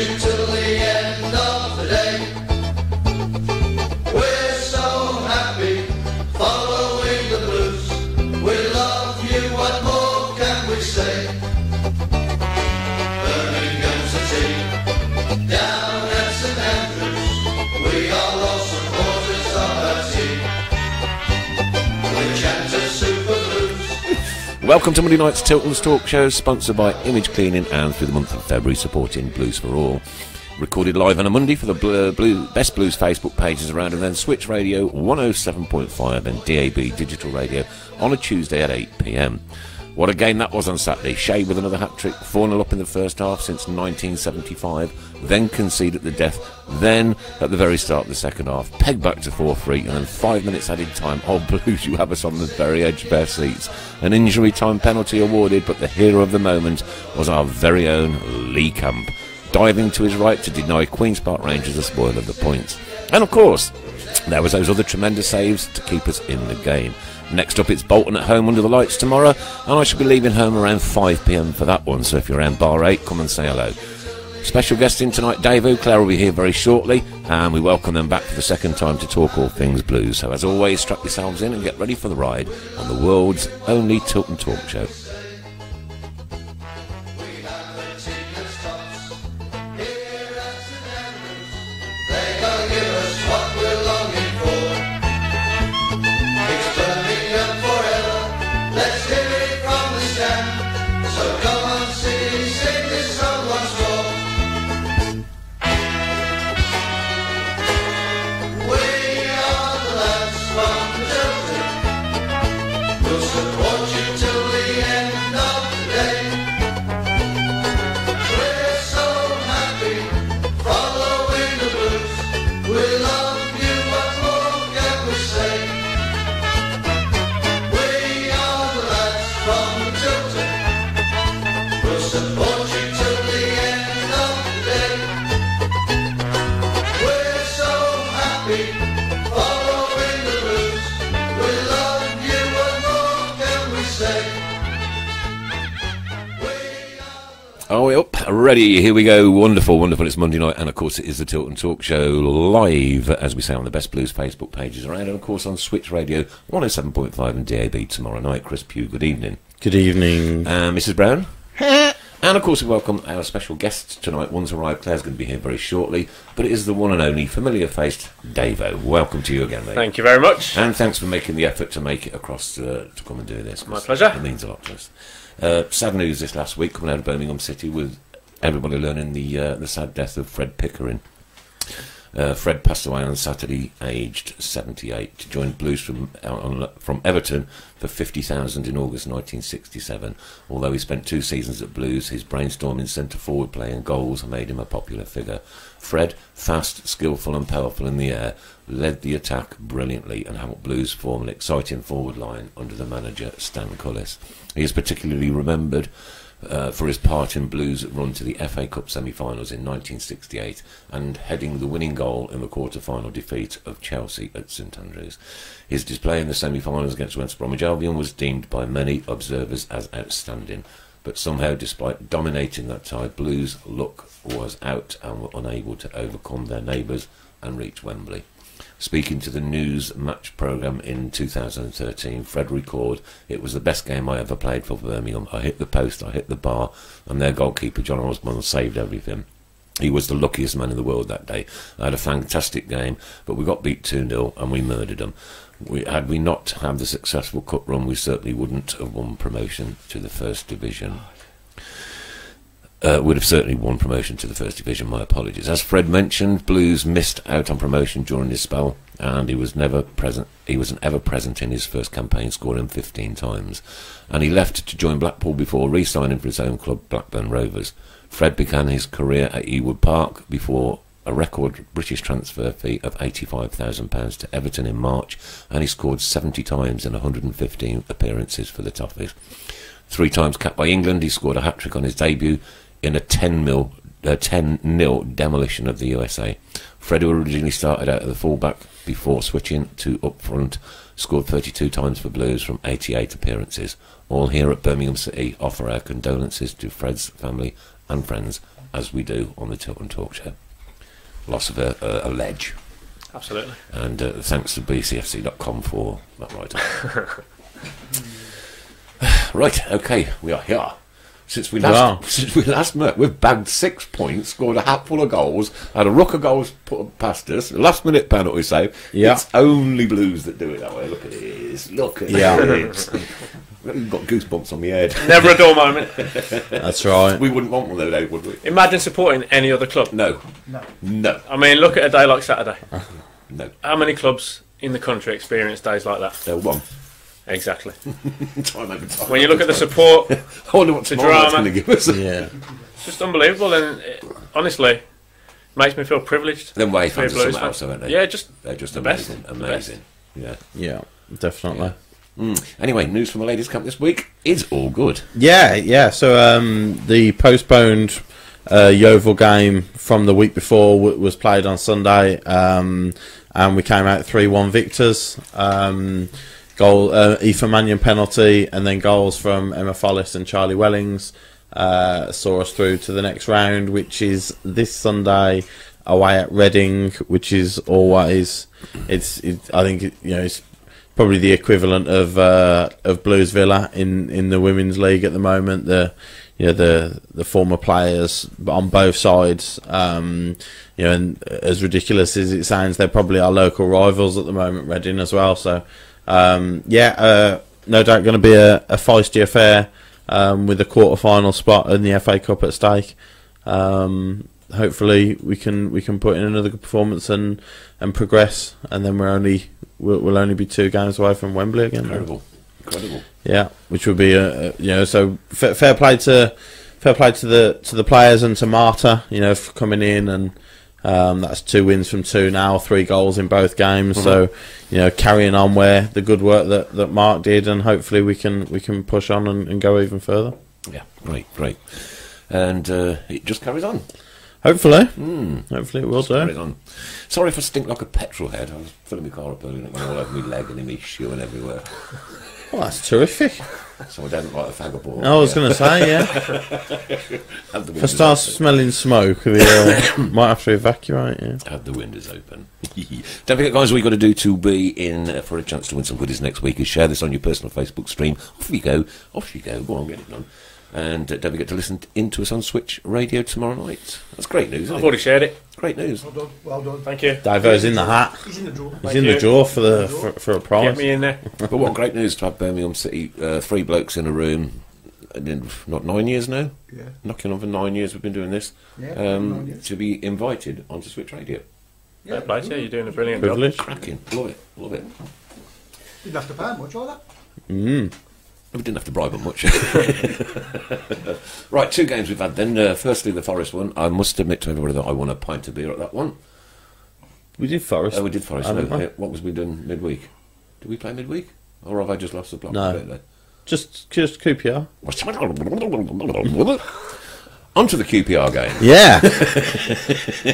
you till the end of the day. We're so happy following the blues. We love you, what more can we say? Birmingham's the team, down at St Andrews. We are lost supporters of our team. We chant a super blues. Welcome to Monday night's Tilton's Talk Show, sponsored by Image Cleaning and through the month of February supporting Blues for All. Recorded live on a Monday for the Best Blues Facebook pages around, and then Switch Radio 107.5 and DAB Digital Radio on a Tuesday at 8 p.m. What a game that was on Saturday. Shea with another hat-trick, 4-0 up in the first half since 1975, then conceded at the death, then at the very start of the second half, pegged back to 4-3, and then 5 minutes added time. Oh, Blues, you have us on the very edge of their seats. An injury time penalty awarded, but the hero of the moment was our very own Lee Camp, diving to his right to deny Queen's Park Rangers a spoil of the points. And of course, there was those other tremendous saves to keep us in the game. Next up, it's Bolton at home under the lights tomorrow, and I shall be leaving home around 5 p.m. for that one, so if you're around Bar 8, come and say hello. Special guest in tonight, Davo. Claire will be here very shortly, and we welcome them back for the second time to talk all things blues. So as always, strap yourselves in and get ready for the ride on the world's only Tilton Talk Show. Oh, we're up, ready, here we go, wonderful, wonderful, it's Monday night, and of course it is the Tilton Talk Show live, as we say, on the Best Blues Facebook pages around, and of course on Switch Radio 107.5 and DAB tomorrow night. Chris Pugh, good evening. Good evening. Mrs. Brown. And of course we welcome our special guests tonight. One's arrived, Claire's going to be here very shortly, but it is the one and only familiar-faced Davo. Welcome to you again, mate. Thank you very much. And thanks for making the effort to make it across to come and do this. My pleasure. It means a lot to us. Sad news this last week coming out of Birmingham City with everybody learning the sad death of Fred Pickering. Fred passed away on Saturday, aged 78. Joined Blues from Everton for 50,000 in August 1967. Although he spent 2 seasons at Blues, his brainstorming centre-forward play and goals made him a popular figure. Fred, fast, skillful and powerful in the air, led the attack brilliantly and helped Blues form an exciting forward line under the manager Stan Cullis. He is particularly remembered for his part in Blues' run to the FA Cup semi-finals in 1968 and heading the winning goal in the quarter-final defeat of Chelsea at St Andrews. His display in the semi-finals against West Bromwich Albion was deemed by many observers as outstanding, but somehow, despite dominating that tie, Blues' luck was out and were unable to overcome their neighbours and reach Wembley. Speaking to the News Match programme in 2013, Fred recalled, "It was the best game I ever played for Birmingham. I hit the post, I hit the bar, and their goalkeeper, John Osborne, saved everything. He was the luckiest man in the world that day. I had a fantastic game, but we got beat 2-0 and we murdered them. Had we not had the successful cup run, we certainly wouldn't have won promotion to the First Division." Would have certainly won promotion to the First Division, my apologies. As Fred mentioned, Blues missed out on promotion during his spell, and he was never present. He wasn't ever present in his first campaign, scoring 15 times. And he left to join Blackpool before re-signing for his own club, Blackburn Rovers. Fred began his career at Ewood Park before a record British transfer fee of £85,000 to Everton in March, and he scored 70 times in 115 appearances for the Toffees. 3 times capped by England, he scored a hat-trick on his debut in a 10-0 demolition of the USA. Fred, who originally started out at the fullback before switching to up front, scored 32 times for Blues from 88 appearances. All here at Birmingham City offer our condolences to Fred's family and friends as we do on the Tilton Talk Show. Loss of a ledge. Absolutely. And thanks to bcfc.com for that write-up. Right, okay, we are here. Since we last met, we've bagged 6 points, scored a hatful of goals, had a ruck of goals put past us, last minute penalty save. Yeah. It's only Blues that do it that way. Look at this. Look at it. We've got goosebumps on my head. Never a dull moment. That's right. We wouldn't want one of those, would we? Imagine supporting any other club. No. I mean, look at a day like Saturday. No. How many clubs in the country experience days like that? They're one. Exactly. Time over time. When you look at the support, I wonder what the tomorrow's drama, going to give us. Yeah. it's just unbelievable, and honestly, makes me feel privileged. Then way to be a fans are Blues something fan. else, haven't they? Yeah, they're just the amazing. best. Amazing. Yeah. Yeah, definitely. Anyway, news from the ladies' camp this week is all good. Yeah. So the postponed Yeovil game from the week before was played on Sunday, and we came out 3-1 victors. Goal, Aoife Mannion penalty, and then goals from Emma Follis and Charlie Wellings saw us through to the next round, which is this Sunday away at Reading, which is always I think it's probably the equivalent of Blues Villa in the Women's League at the moment. The former players on both sides, and as ridiculous as it sounds, they're probably our local rivals at the moment, Reading as well. So no doubt going to be a feisty affair with a quarter-final spot in the FA Cup at stake. Hopefully we can put in another good performance and progress, and then we'll only be 2 games away from Wembley again. Incredible. Yeah, which would be so fair play to the players and to Marta, for coming in, and that's 2 wins from 2 now, 3 goals in both games. So carrying on where the good work that Mark did, and hopefully we can push on and go even further. Yeah, great, and it just carries on. Hopefully it will do. Carries on. Sorry if I stink like a petrol head. I was filling my car up earlier and it went all over my leg and in my shoe and everywhere. Well, that's terrific. So I don't like a fag of ball. I was going to say, yeah. If I start smelling smoke, we might have to evacuate. Yeah. Have the windows open. Don't forget, guys, what you've got to do to be in for a chance to win some goodies next week is share this on your personal Facebook stream. Off you go. Go on, get it done. And don't forget to listen into us on Switch Radio tomorrow night. That's great news, isn't I've it? already shared it. Great news. Well done. Thank you. Davo's in the hat. He's in the drawer. He's in the drawer for a prize. Get me in there. But what great news to have Birmingham City, 3 blokes in a room, not 9 years now? Yeah. Knocking on for 9 years we've been doing this. Yeah, 9 years. To be invited onto Switch Radio. Fair play to you. You're doing a brilliant Privilege. Cracking. Love it. Didn't have to pay much, all that. We didn't have to bribe them much. Right, 2 games we've had then. Firstly, the Forest one. I must admit to everybody that I won a pint of beer at that one. We did Forest. We did Forest. haven't we? What was we doing midweek? Did we play midweek? Or have I just lost the plot No. completely? Just QPR. On to the QPR game. Yeah.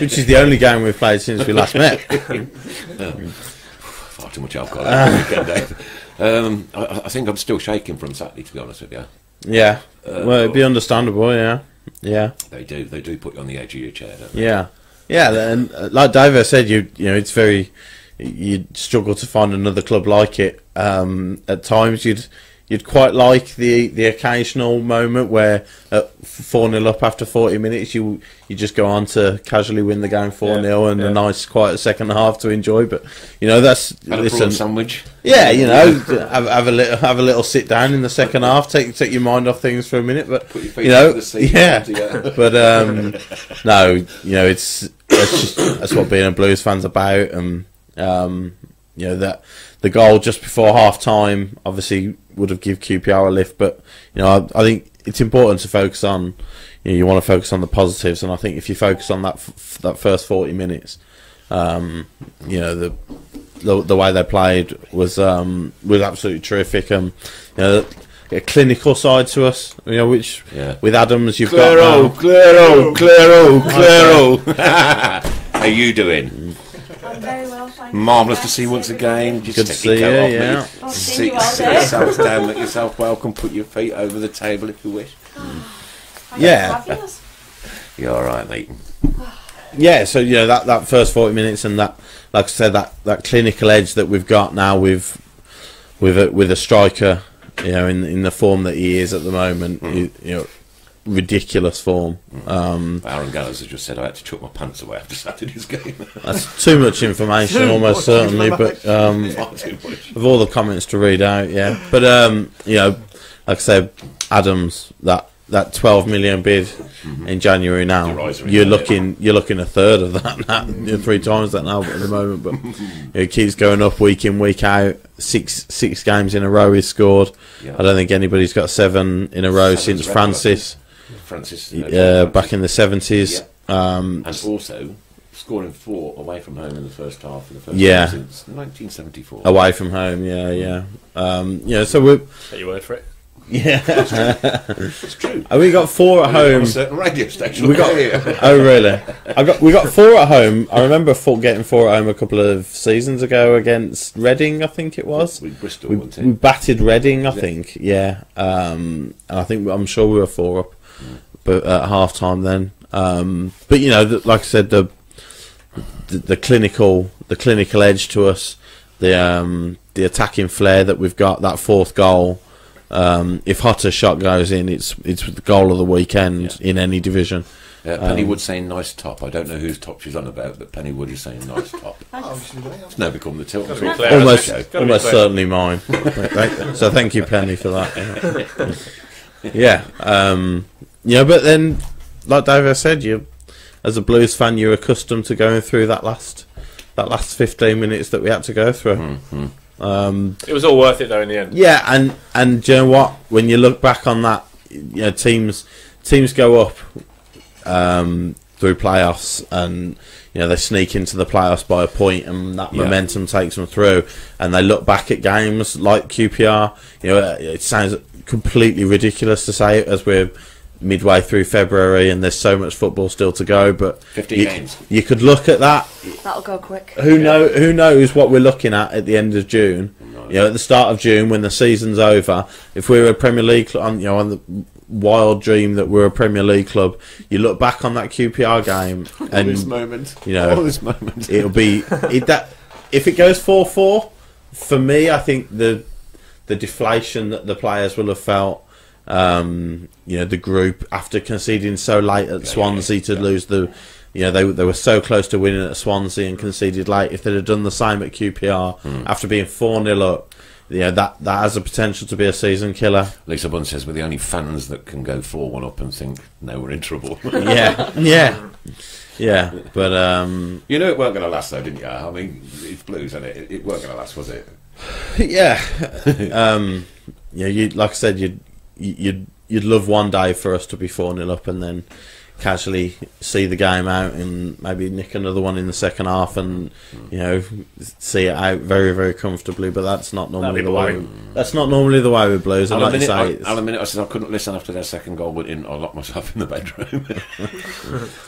Which is the only game we've played since we last met. Far too much alcohol on the weekend, Dave. I think I'm still shaking from Saturday, to be honest with you. Yeah. Well, it'd be understandable, yeah. Yeah. They do put you on the edge of your chair, don't they? Yeah. Yeah, and like Davo said, it's very... You'd struggle to find another club like it. At times, you'd quite like the occasional moment where at 4-0 up after 40 minutes, you just go on to casually win the game 4-0 and a nice quiet second half to enjoy. But that's Had a prawn sandwich. Yeah, have a little sit down in the second half, take your mind off things for a minute. But Put your feet under the seat. yeah. But no, that's what being a Blues fan's about, and that the goal just before half time obviously would have give QPR a lift, but I think it's important to focus on. You want to focus on the positives, and I think if you focus on that first 40 minutes, the way they played was absolutely terrific. A clinical side to us, which with Adams you've got Claro. How are you doing? I'm very well, thank you. Marvellous to see you once again. Just Good to take your see coat you, off, yeah. mate. I'll see Sit you all day. yourself down, make yourself welcome, put your feet over the table if you wish. Yeah. Fabulous. You all right, mate? Yeah, so that first 40 minutes and that, like I said, that clinical edge that we've got now with a striker, in the form that he is at the moment, ridiculous form. Aaron Gallows has just said I had to chuck my pants away after Saturday's game. That's too much information, almost certainly, but Far too much. of all the comments to read out, yeah. But like I said, Adams, that 12 million bid in January now, you're looking a third of that now, 3 times that now at the moment. But it keeps going up week in, week out. Six games in a row he's scored. Yeah. I don't think anybody's got 7 in a row since Francis. Back in the 70s. Yeah. And also scoring 4 away from home in the first half for the first Yeah. time since 1974. Away from home, yeah. So we're Take your word for it. yeah. It's true. And we got 4 at On home. a certain radio station. We got oh really? We got 4 at home. I remember getting 4 at home a couple of seasons ago against Reading, I think it was. With Bristol, We wasn't it? battered Reading, I think. Yeah. And I'm sure we were 4 up, but at half time then. But like I said, the clinical edge to us, the attacking flair that we've got, that 4th goal. If Hutter's shot goes in, it's the goal of the weekend in any division. Penny Wood saying nice top. I don't know whose top she's on about, but Penny Wood is saying nice top. Obviously, they are. It's now become the Tilton. Gotta be Talk. clear. Almost Gotta be clear. certainly mine. So thank you, Penny, for that. Yeah. But then, like David said, as a Blues fan, you're accustomed to going through that last 15 minutes that we had to go through. It was all worth it though in the end. Yeah, and do you know what? When you look back on that, teams go up through playoffs, and they sneak into the playoffs by a point, and that momentum takes them through. And they look back at games like QPR. It sounds completely ridiculous to say it as we're midway through February and there's so much football still to go, but 15 games. You could look at that. That'll go quick. Who knows what we're looking at the end of June? At the start of June when the season's over, if we were a Premier League club, on the wild dream that we're a Premier League club, you look back on that QPR game and this moment, it'll be that if it goes 4-4. For me, I think the deflation that the players will have felt. The group after conceding so late at Swansea to lose the, they were so close to winning at Swansea and conceded late. If they'd have done the same at QPR after being 4-0 up, that has the potential to be a season killer. Lisa Bunn says we're the only fans that can go 4-1 up and think, no, we're in trouble. Yeah. But it weren't going to last though, didn't you? I mean, it's Blues, and it weren't going to last, was it? Yeah. You like I said, you'd love one day for us to be 4-0 up and then casually see the game out and maybe nick another one in the second half and see it out very, very comfortably. But that's not normally the way. That's not normally the way with Blues. And I'll like admit I said I couldn't listen after their second goal, but I locked myself in the bedroom.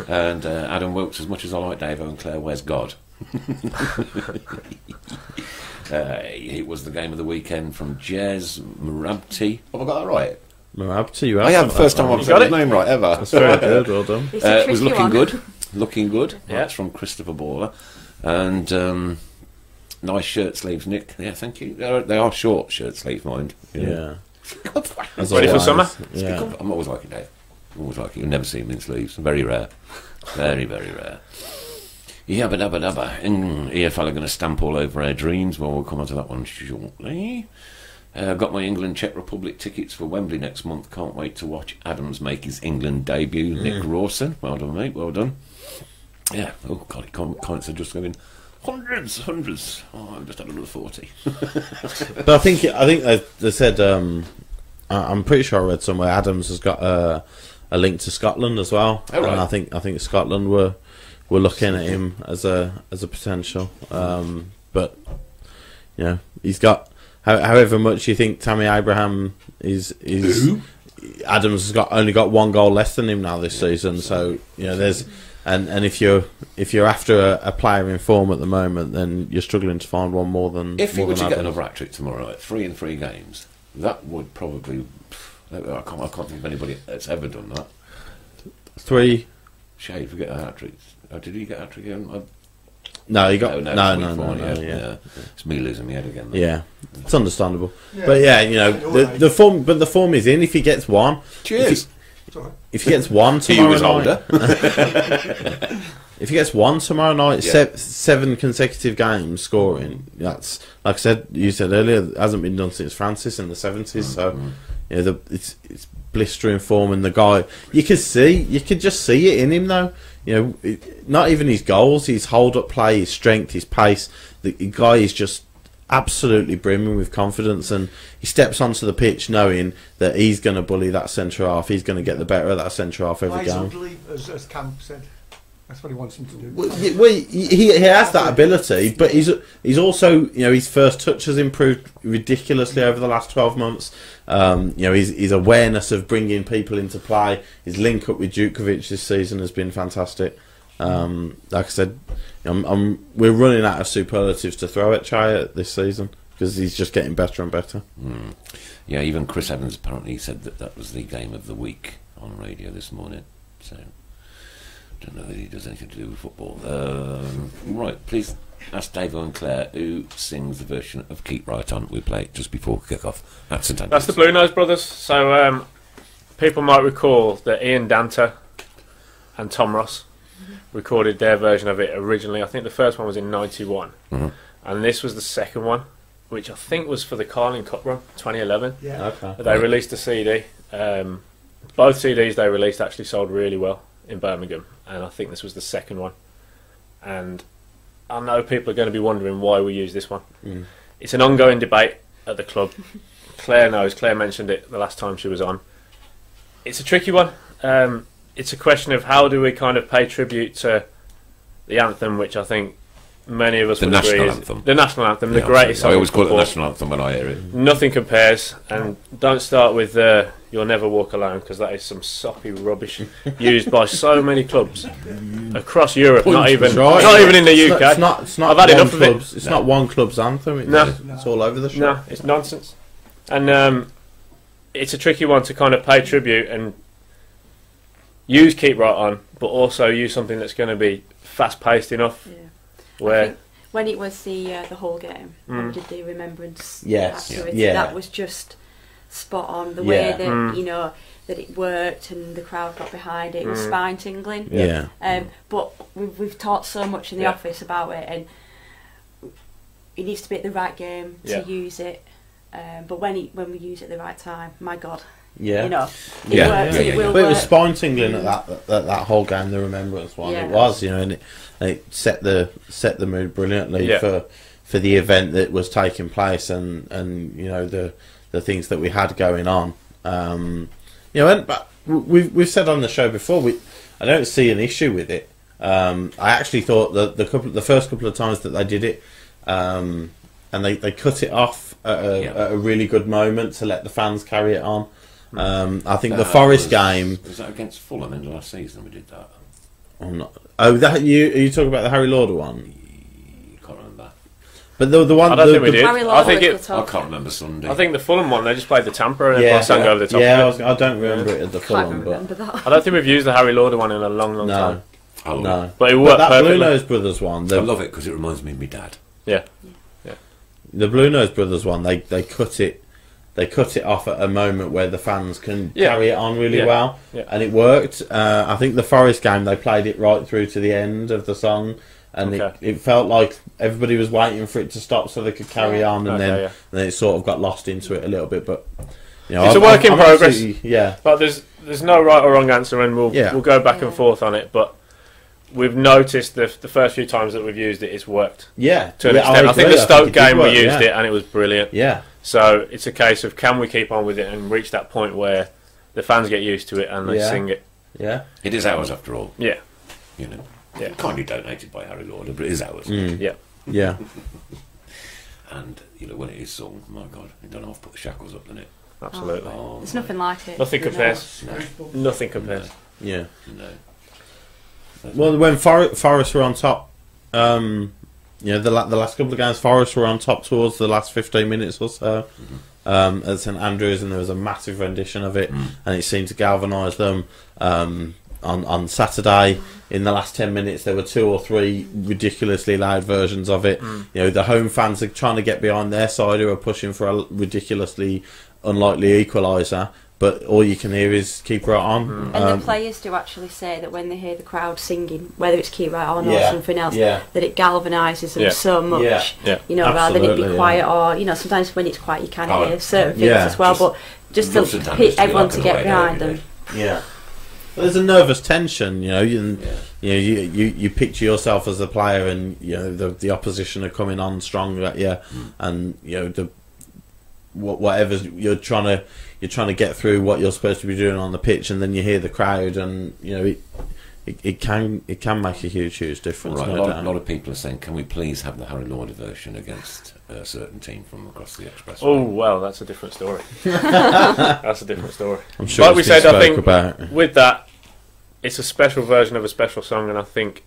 And Adam Wilkes, as much as I like Davo and Claire, where's God? It was the game of the weekend from Jez Marabti. Have I got that right? Marabti, you have. I have. First time I've said his name right ever. That's very good. Well done. It was looking good. Looking good. Yeah. That's from Christopher Baller. And nice shirt sleeves, Nick. Yeah, thank you. They are short shirt sleeves, mind. Yeah. As Ready for always. summer? Yeah. I'm always like it, Dave. Always like it. You'll never see them in sleeves. Very rare. Very, very rare. Yabba dabba dabba. EFL are going to stamp all over our dreams. Well, we'll come on to that one shortly. Got my England Czech Republic tickets for Wembley next month. Can't wait to watch Adams make his England debut. Nick Rawson. Well done, mate. Well done. Yeah. Oh, God. Comments are just going hundreds. Oh, I've just had another 40. But I think they said. I'm pretty sure I read somewhere Adams has got a link to Scotland as well, Oh, right. and I think Scotland were looking at him as a potential. But he's got however much you think Tammy Abraham is. Adams has only got 1 goal less than him now this season. So there's and if you're after a player in form at the moment, then you're struggling to find one more than. If he were to get Adams. another hat-trick tomorrow, like 3 in 3 games, that would probably. I can't think of anybody that's ever done that. 3 Shade, forget a hat trick. Oh, did he get a hat trick again? No, he got No, yeah. It's me losing my head again. Yeah, it's understandable. Yeah. But yeah, you know, the form. But the form is in. If he gets one, Cheers. It's all right. if he gets one He tomorrow was night, older. if he gets one tomorrow night, Yeah. 7 consecutive games scoring. That's like I said. You said earlier, it hasn't been done since Francis in the 70s. So you know, it's blistering form, and the guy you could just see it in him though. You know, not even his goals, his hold-up play, his strength, his pace. The guy is just absolutely brimming with confidence, and he steps onto the pitch knowing that he's going to bully that centre half. He's going to get the better of that centre half every game. Wisely, as Camp said. That's what he wants him to do. Well, he has that ability, but he's also, you know, his first touch has improved ridiculously over the last 12 months. You know, his awareness of bringing people into play, his link up with Djukovic this season has been fantastic. Like I said, we're running out of superlatives to throw at Chaya this season because he's just getting better and better. Yeah, even Chris Evans apparently said that was the game of the week on radio this morning. So, don't know that he does anything to do with football. Right, please ask Davo and Claire who sings the version of Keep Right On. We play it just before kick-off at St Andrews. That's the Bluenose Brothers. So people might recall that Ian Danter and Tom Ross recorded their version of it originally. I think the first one was in '91, and this was the second one, which I think was for the Carling Cup run 2011. Yeah. Okay. They released a CD. Both CDs they released actually sold really well in Birmingham, and I think this was the second one. And I know people are going to be wondering why we use this one. It's an ongoing debate at the club. Claire knows. Claire mentioned it the last time she was on. It's a tricky one. It's a question of how do we kind of pay tribute to the anthem, which I think many of us would agree is the national anthem, the greatest song. I always call it the football. national anthem when I hear it. Nothing compares, and don't start with "You'll Never Walk Alone" because that is some soppy rubbish used by so many clubs across Europe. Not even in the UK. It's not I've had one enough of it. club's, It's not one club's anthem. It's all over the shop. No, it's nonsense, and it's a tricky one to kind of pay tribute and use Keep Right On, but also use something that's going to be fast-paced enough. Yeah. Where When it was the whole game, when we did the remembrance Yes, activity, yeah. that was just spot on. The way that you know that it worked and the crowd got behind it, it was spine tingling. Yeah. But we've talked so much in the office about it, and it needs to be at the right game to use it. But when we use it at the right time, my God, Yeah. you know, it Yeah, works. yeah, It yeah, will yeah. But it work. was spine tingling at that whole game, the remembrance one. Yeah. It was, you know, and it set the mood brilliantly for the event that was taking place, and you know the things that we had going on. You know, but we've said on the show before, I don't see an issue with it. I actually thought that the first couple of times that they did it, and they cut it off at a really good moment to let the fans carry it on. I think the Forest game was that against Fulham in the last season. We did that. that you talking about the Harry Lauder one, Can't remember. but the one I don't think we did. Harry I Lauder think was the it. I top. can't remember Sunday. I think the Fulham one they just played the tamper and Yeah, everyone sang over the top. yeah, of it. I don't remember it at the Can't Fulham, but remember that. I don't think we've used the Harry Lauder one in a long time. no. But it But worked that perfectly. Bluenose Brothers one, I love it because it reminds me of my dad. Yeah. the Bluenose Brothers one, they cut it off at a moment where the fans can carry it on really well, and it worked. I think the Forest game they played it right through to the end of the song, and it felt like everybody was waiting for it to stop so they could carry on, and then it sort of got lost into it a little bit. But you know, It's a work in progress. Yeah, But there's no right or wrong answer, and we'll go back and forth on it. But we've noticed the first few times that we've used it, it's worked. Yeah, To an extent. I think agree. the Stoke it did game work, we used it, and it was brilliant. Yeah, So it's a case of can we keep on with it and reach that point where the fans get used to it and they sing it. yeah. It is ours after all. Yeah. You know. Yeah. Kindly donated by Harry Lauder, but it is ours. Yeah. Yeah. And you know when it is sung, my God, you don't have to put the shackles up in it. Absolutely. Oh, There's nothing like it. Nothing you know. compares. no, Nothing compares. Yeah. no. Well, when Forest were on top, you know, the last couple of games, Forest were on top towards the last 15 minutes or so at St Andrews, and there was a massive rendition of it, and it seemed to galvanise them. on Saturday, in the last 10 minutes, there were 2 or 3 ridiculously loud versions of it. You know, the home fans are trying to get behind their side, who are pushing for a ridiculously unlikely equaliser, but all you can hear is keep right on. And the players do actually say that when they hear the crowd singing, whether it's keep right on or something else, yeah, that it galvanises them so much, you know, rather than it be quiet, or, you know, sometimes when it's quiet you can hear certain things as well, but just to pick everyone to get behind them. Yeah. Well, there's a nervous tension, you know, you picture yourself as a player, and you know the opposition are coming on strong at you, and you know whatever you're trying to get through what you're supposed to be doing on the pitch, and then you hear the crowd, and you know it can make a huge difference. Right, no a lot of people are saying, can we please have the Harry Lauder version against a certain team from across the Expressway? Oh well, that's a different story. That's a different story. I'm sure like we said, I think about. with that, it's a special version of a special song, and I think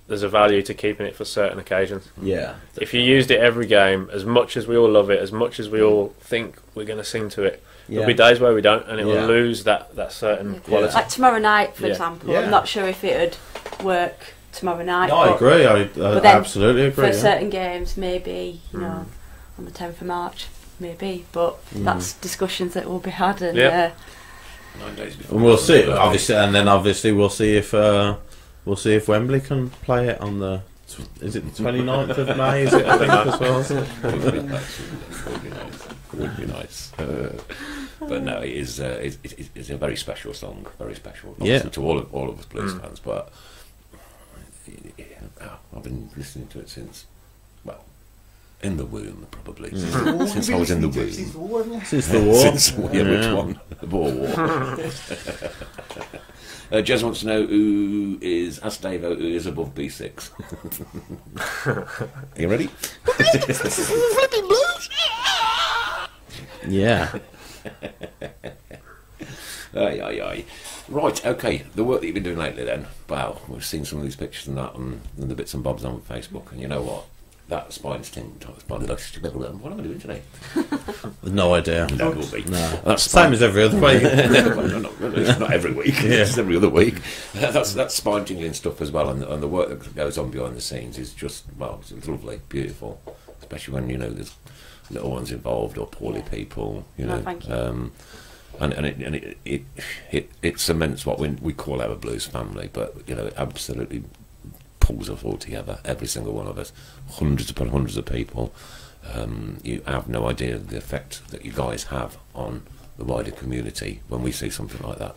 there's a value to keeping it for certain occasions. Yeah. If you used it every game, as much as we all love it, as much as we all think we're going to sing to it, there'll be days where we don't, and it will lose that certain quality. Like tomorrow night, for example, I'm not sure if it would work tomorrow night. No, I agree. I absolutely agree. For certain games, maybe, you know, on the 10th of March, maybe, but that's discussions that will be had, and 9 days before. And we'll see, obviously, and then obviously we'll see if Wembley can play it on the. Is it the 29th of May? Is it? I think as well. Would be nice. But no, it is. It's a very special song. Very special. Obviously to all of us blues fans. But I've been listening to it since. In the womb, probably. Since I was in the womb. Since the war, yeah. Since the war. Which one? The Boer War. Jez wants to know ask Davo who is above B6. Are you ready? Flipping blues. Yeah. Aye. Right, okay. The work that you've been doing lately then. Wow, we've seen some of these pictures and that, and the bits and bobs on Facebook, and you know what? That spine sting. What am I doing today? No idea. No, it will be. No. That's same as every other week. It's not every week. It's every other week. That's spine tingling stuff as well, and the work that goes on behind the scenes is just it's lovely, beautiful, especially when you know there's little ones involved or poorly people. You know, thank you. And it cements what we call our blues family, but you know, it absolutely pulls us all together, every single one of us, hundreds upon hundreds of people. You have no idea the effect that you guys have on the wider community when we see something like that.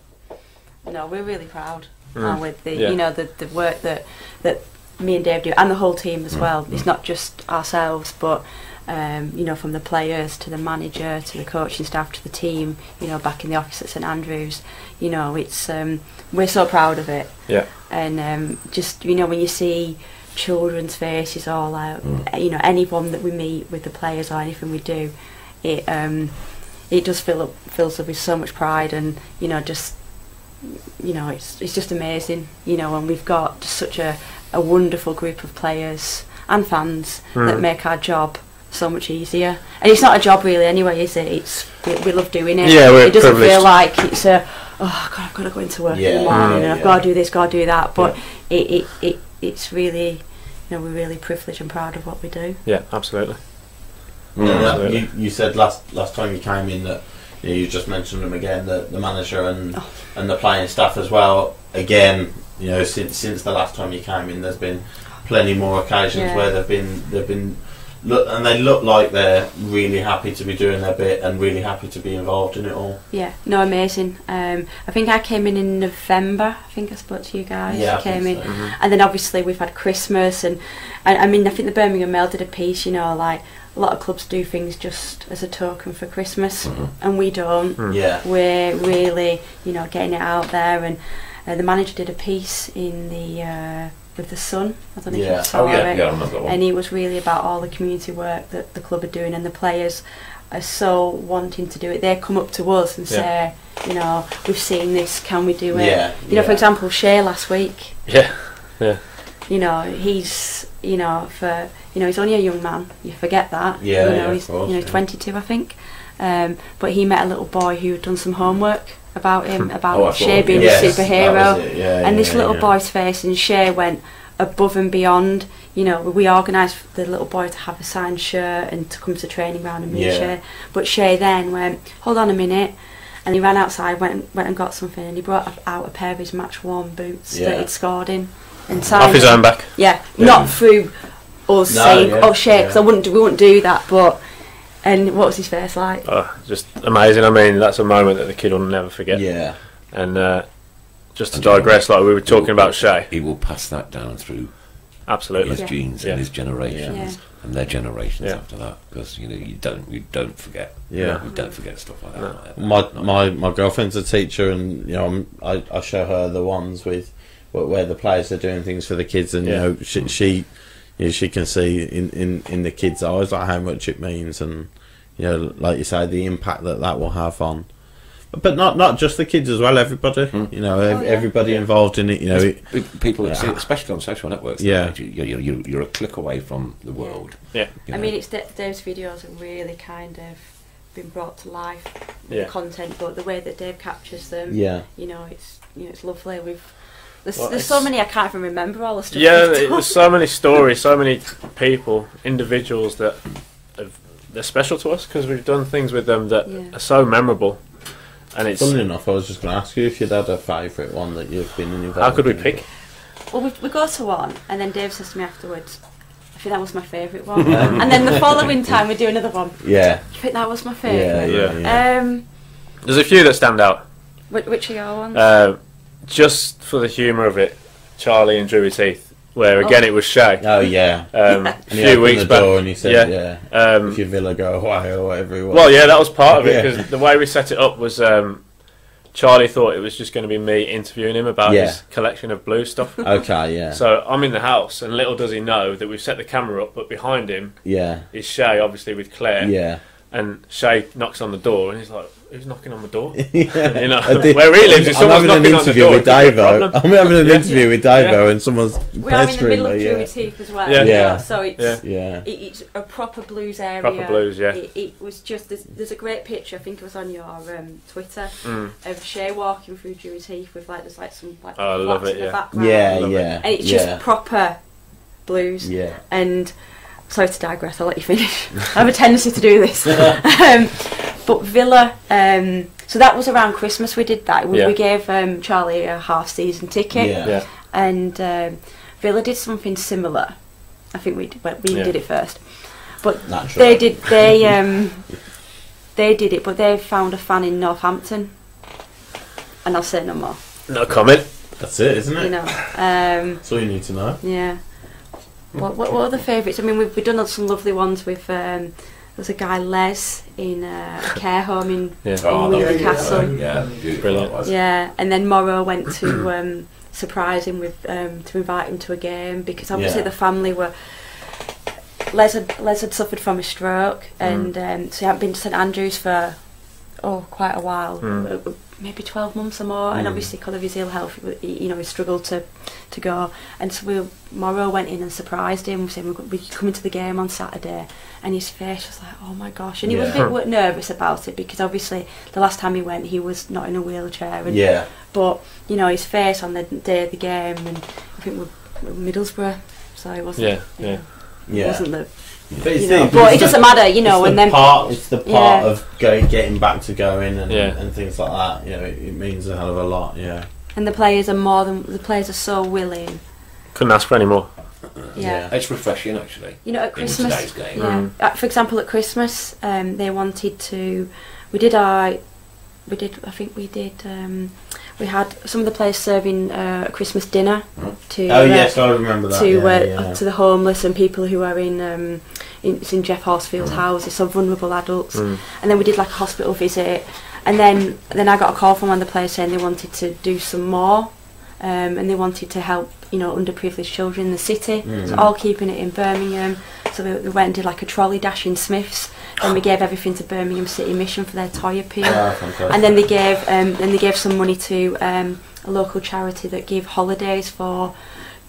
No, we're really proud with the you know the work that me and Dave do, and the whole team as well. It's not just ourselves, but you know, from the players to the manager to the coaching staff to the team, you know, back in the office at St Andrews, you know, it's we're so proud of it. Yeah. And just, you know, when you see children's faces all out, you know, anyone that we meet with the players or anything we do, it does fills up with so much pride, and you know, just, you know, it's just amazing, you know, and we've got just such a wonderful group of players and fans that make our job so much easier. And it's not a job really anyway, is it? We love doing it. Yeah, we're it doesn't privileged. feel like it's a God, I've got to go into work in the morning and I've got to do this, got to do that. But it's really, you know, we're really privileged and proud of what we do. Yeah, absolutely. Yeah, you said last time you came in that you just mentioned them again, the manager and the playing staff as well. Again, you know, since the last time you came in, there's been plenty more occasions where they've been and they look like they're really happy to be doing their bit and really happy to be involved in it all. Yeah, no, amazing. I think I came in November. I think I spoke to you guys. Yeah, I came in, so. and then obviously we've had Christmas, and I mean, I think the Birmingham Mail did a piece. You know, like a lot of clubs do things just as a token for Christmas, and we don't. Yeah, we're really, you know, getting it out there, and the manager did a piece in the. With the Sun, I don't know if you saw it, I remember that one. And it was really about all the community work that the club are doing, and the players are so wanting to do it. They come up to us and say, you know, we've seen this, can we do it? Yeah, you know, for example, Shea last week. Yeah. You know, he's, you know, he's only a young man. You forget that. Yeah, you know, he's 22, I think. But he met a little boy who had done some homework about him, I about thought- Shay being Yes, a that superhero. was it, yeah, And this yeah, little yeah. boy's face, and Shay went above and beyond. You know, we organised for the little boy to have a signed shirt and to come to training ground and meet Yeah. Shay. But Shay then went, hold on a minute, and he ran outside, went and got something, and he brought out a pair of his match-worn boots Yeah. that he'd scored in and signed Off his them. own back. Yeah, Yeah. not through us No, saying, yeah, oh Shay, because yeah. we wouldn't do that, but... And what was his face like? Oh, just amazing. I mean, that's a moment that the kid will never forget. Yeah. And just to digress, like we were talking about Shay, He will pass that down through absolutely. his Yeah. genes Yeah. and his generations Yeah. and their generations Yeah. after that, because you know you don't forget. Yeah. You don't forget stuff like that. No. Not ever. My girlfriend's a teacher, and you know I show her the ones with where the players are doing things for the kids, and Yeah. you know she can see in the kids' eyes like how much it means, and you know, like you say, the impact that will have on. But not just the kids as well. Everybody, you know, yeah. everybody involved in it. You know, People, Yeah. especially on social networks, Yeah. you're a click away from the world. Yeah. you I know. mean, it's Dave's videos have really kind of been brought to life. Yeah. The content, but the way that Dave captures them, yeah, you know, it's lovely. There's Well, so it's- many I can't even remember all the stuff. Yeah, we've done. there's so many stories, so many people, individuals that they're special to us because we've done things with them that Yeah. are so memorable. And it's funnily enough, I was just going to ask you if you'd had a favourite one that you've been involved. how could we in. pick? Well, we go to one, and then Dave says to me afterwards, "I think that was my favourite one." And then the following time we do another one. Yeah, I think that was my yeah, favourite. yeah, Yeah. yeah. There's a few that stand out. Which are your ones? Just for the humour of it, Charlie and Drewy Teeth, where again it was Shay. Oh yeah. A And he few opened weeks the back. door and he said, Yeah. "Yeah, if your Villa go away or whatever it was." Well, yeah, that was part of it Yeah. because the way we set it up was Charlie thought it was just going to be me interviewing him about Yeah. his collection of blues stuff. Okay, yeah, So I'm in the house, and little does he know that we've set the camera up, but behind him yeah, is Shay, obviously with Claire. yeah. And Shay knocks on the door, and he's like, "Who's knocking on the door?" Yeah. You know, I did- where he lives, if I'm someone's having an knocking on the interview door, with it could be a Davo. problem. I'm having an Yeah. interview with Davo, Yeah. and someone's We're in the pestering middle of me. Drewy Yeah, Teeth as well. Yeah. you know, Yeah. so it's Yeah. yeah, it's a proper blues area. Proper blues, yeah. It was just there's a great picture. I think it was on your Twitter Mm. of Shay walking through Drewy Teeth with there's some Oh, I love flats it, in the yeah. background. yeah, Love it. yeah. And it's yeah. just proper blues. Yeah. And sorry to digress, I'll let you finish. I have a tendency to do this. But Villa, so that was around Christmas we did that. We Yeah. gave Charlie a half-season ticket. Yeah. Yeah. And Villa did something similar. I think we Yeah. did it first. But Naturally. they did it, but they found a fan in Northampton. And I'll say no more. No comment. That's it, isn't it? You know. That's all you need to know. Yeah. What are the favourites? I mean, we've done some lovely ones with. There's a guy Les in a care home in Yeah. Windsor Castle. Yeah, beautiful. Brilliant. That was. Yeah, and then Morrow went to surprise him with to invite him to a game because obviously Yeah. the family were. Les had suffered from a stroke, and so he hadn't been to St Andrews for quite a while, maybe 12 months or more. And obviously, because of his ill health, he struggled to go. And so Morrow went in and surprised him, saying we're coming to the game on Saturday. And his face was like, oh my gosh. And he was a bit nervous about it because obviously the last time he went, he was not in a wheelchair. And, Yeah. But, his face on the day of the game, and I think we're Middlesbrough, so it wasn't. Yeah, yeah. Yeah. It wasn't the. But, it's But it doesn't matter, it's and the then. part. It's the part Yeah. of getting back to going and Yeah. and things like that. You know, it means a hell of a lot. Yeah. And the players are so willing. Couldn't ask for any more. Yeah. It's refreshing, actually. At Christmas, today's game. yeah. For example, at Christmas, they wanted to. We had some of the players serving a Christmas dinner to. Oh yes, I remember that. To the homeless and people who are in Jeff Horsfield's houses, so vulnerable adults. And then we did like a hospital visit, and then I got a call from one of the players saying they wanted to do some more, and they wanted to help underprivileged children in the city. So all keeping it in Birmingham. So we went and did like a trolley dash in Smiths, and we gave everything to Birmingham City Mission for their toy appeal. Fantastic. And then they gave some money to a local charity that give holidays for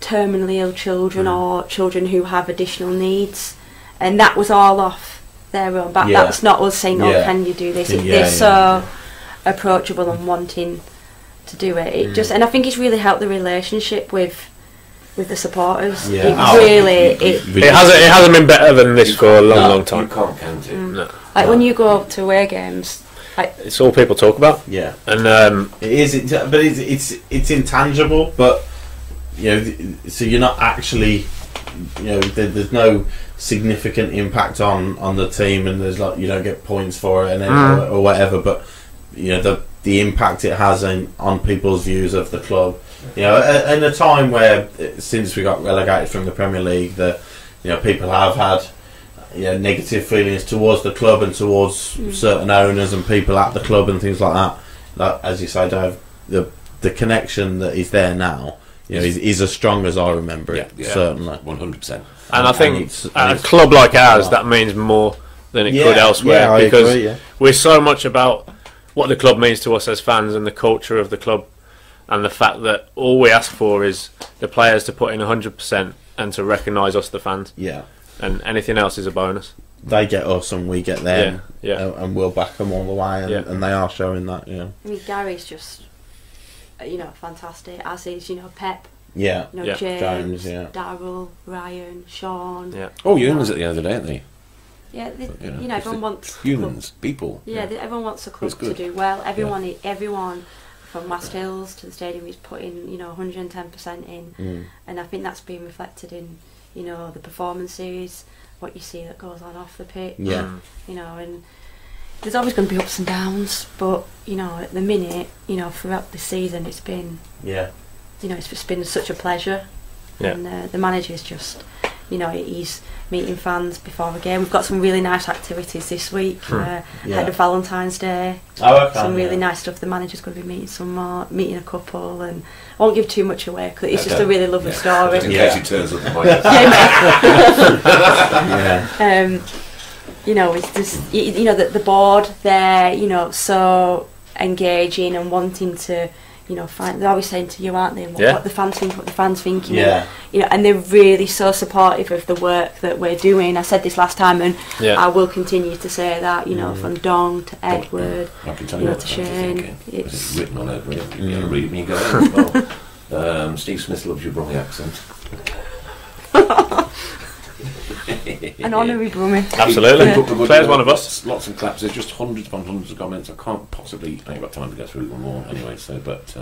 terminally ill children or children who have additional needs, and that was all off their own back. Yeah. That's not us saying, "Oh, Yeah. can you do this?" Yeah, They're so approachable and wanting to do it. It just, and I think it's really helped the relationship with the supporters. Yeah. It hasn't been better than this for a long time. You can't count it. No. Like when you go to away games, It's all people talk about. Yeah, And it is, but it's intangible. But so you're not actually, there's no significant impact on the team, and there's you don't get points for it, and or whatever. But the impact it has on people's views of the club. In a time where since we got relegated from the Premier League, that people have had negative feelings towards the club and towards certain owners and people at the club and things like that. That, as you say, Dave, the connection that is there now, is as strong as I remember it. Yeah. Certainly, 100%. I think at a club like ours, that means more than it could elsewhere, because we're so much about what the club means to us as fans and the culture of the club, and the fact that all we ask for is the players to put in 100% and to recognise us, the fans. Yeah. And anything else is a bonus. They get us and we get them, and we'll back them all the way, and they are showing that. I mean, Gary's just, fantastic. As is, Pep. Yeah. James, Darryl, Ryan, Sean. Yeah. Oh, Ewan was at the other day, aren't they? Yeah, everyone wants humans, people. Yeah, everyone wants the club to do well. Everyone from West Hills to the stadium is putting 110% in, and I think that's been reflected in the performances, what you see that goes on off the pitch. Yeah. And there's always going to be ups and downs, but at the minute, throughout the season, it's been it's just been such a pleasure. Yeah. And the manager's just he's meeting fans before a game. We've got some really nice activities this week. Ahead of Valentine's Day. Some really nice stuff. The manager's going to be meeting a couple, and I won't give too much away because it's just a really lovely story. In case he turns up. It's just the board there. So engaging and wanting to. They're always saying to you, aren't they? What the fans think, what the fans thinking. Yeah. And they're really so supportive of the work that we're doing. I said this last time, and I will continue to say that. From Dong to Edward, I can tell you what to Shane. It's written all over it. You can read me go as well. Steve Smith loves your Brummy accent. An honorary Brummy. Absolutely. Claire's one of us. Lots of claps. There's just hundreds upon hundreds of comments. I can't possibly. I ain't got time to go through them all anyway. So, but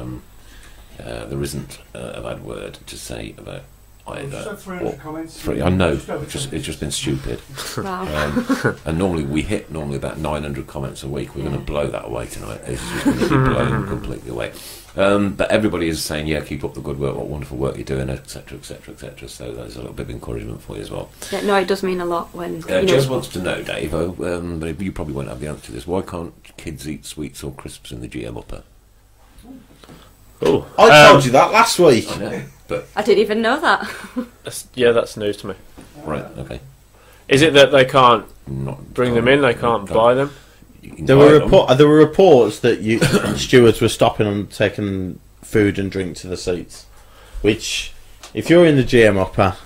there isn't a bad word to say about either. 300 comments. I know. It's just been stupid. Wow. And normally we hit about 900 comments a week. We're going to blow that away tonight. It's just going to be blown completely away. But everybody is saying, keep up the good work, what wonderful work you're doing, etc., etc., etc. So there's a little bit of encouragement for you as well. Yeah, no, it does mean a lot when. Jez wants to know, Dave, but you probably won't have the answer to this. Why can't kids eat sweets or crisps in the GM upper? Oh, I told you that last week. I know, but I didn't even know that. that's news to me. right, okay. Is it that they can't Not bring them in? They can't buy them. There were reports that stewards were stopping and taking food and drink to the seats, which, if you're in the GM upper,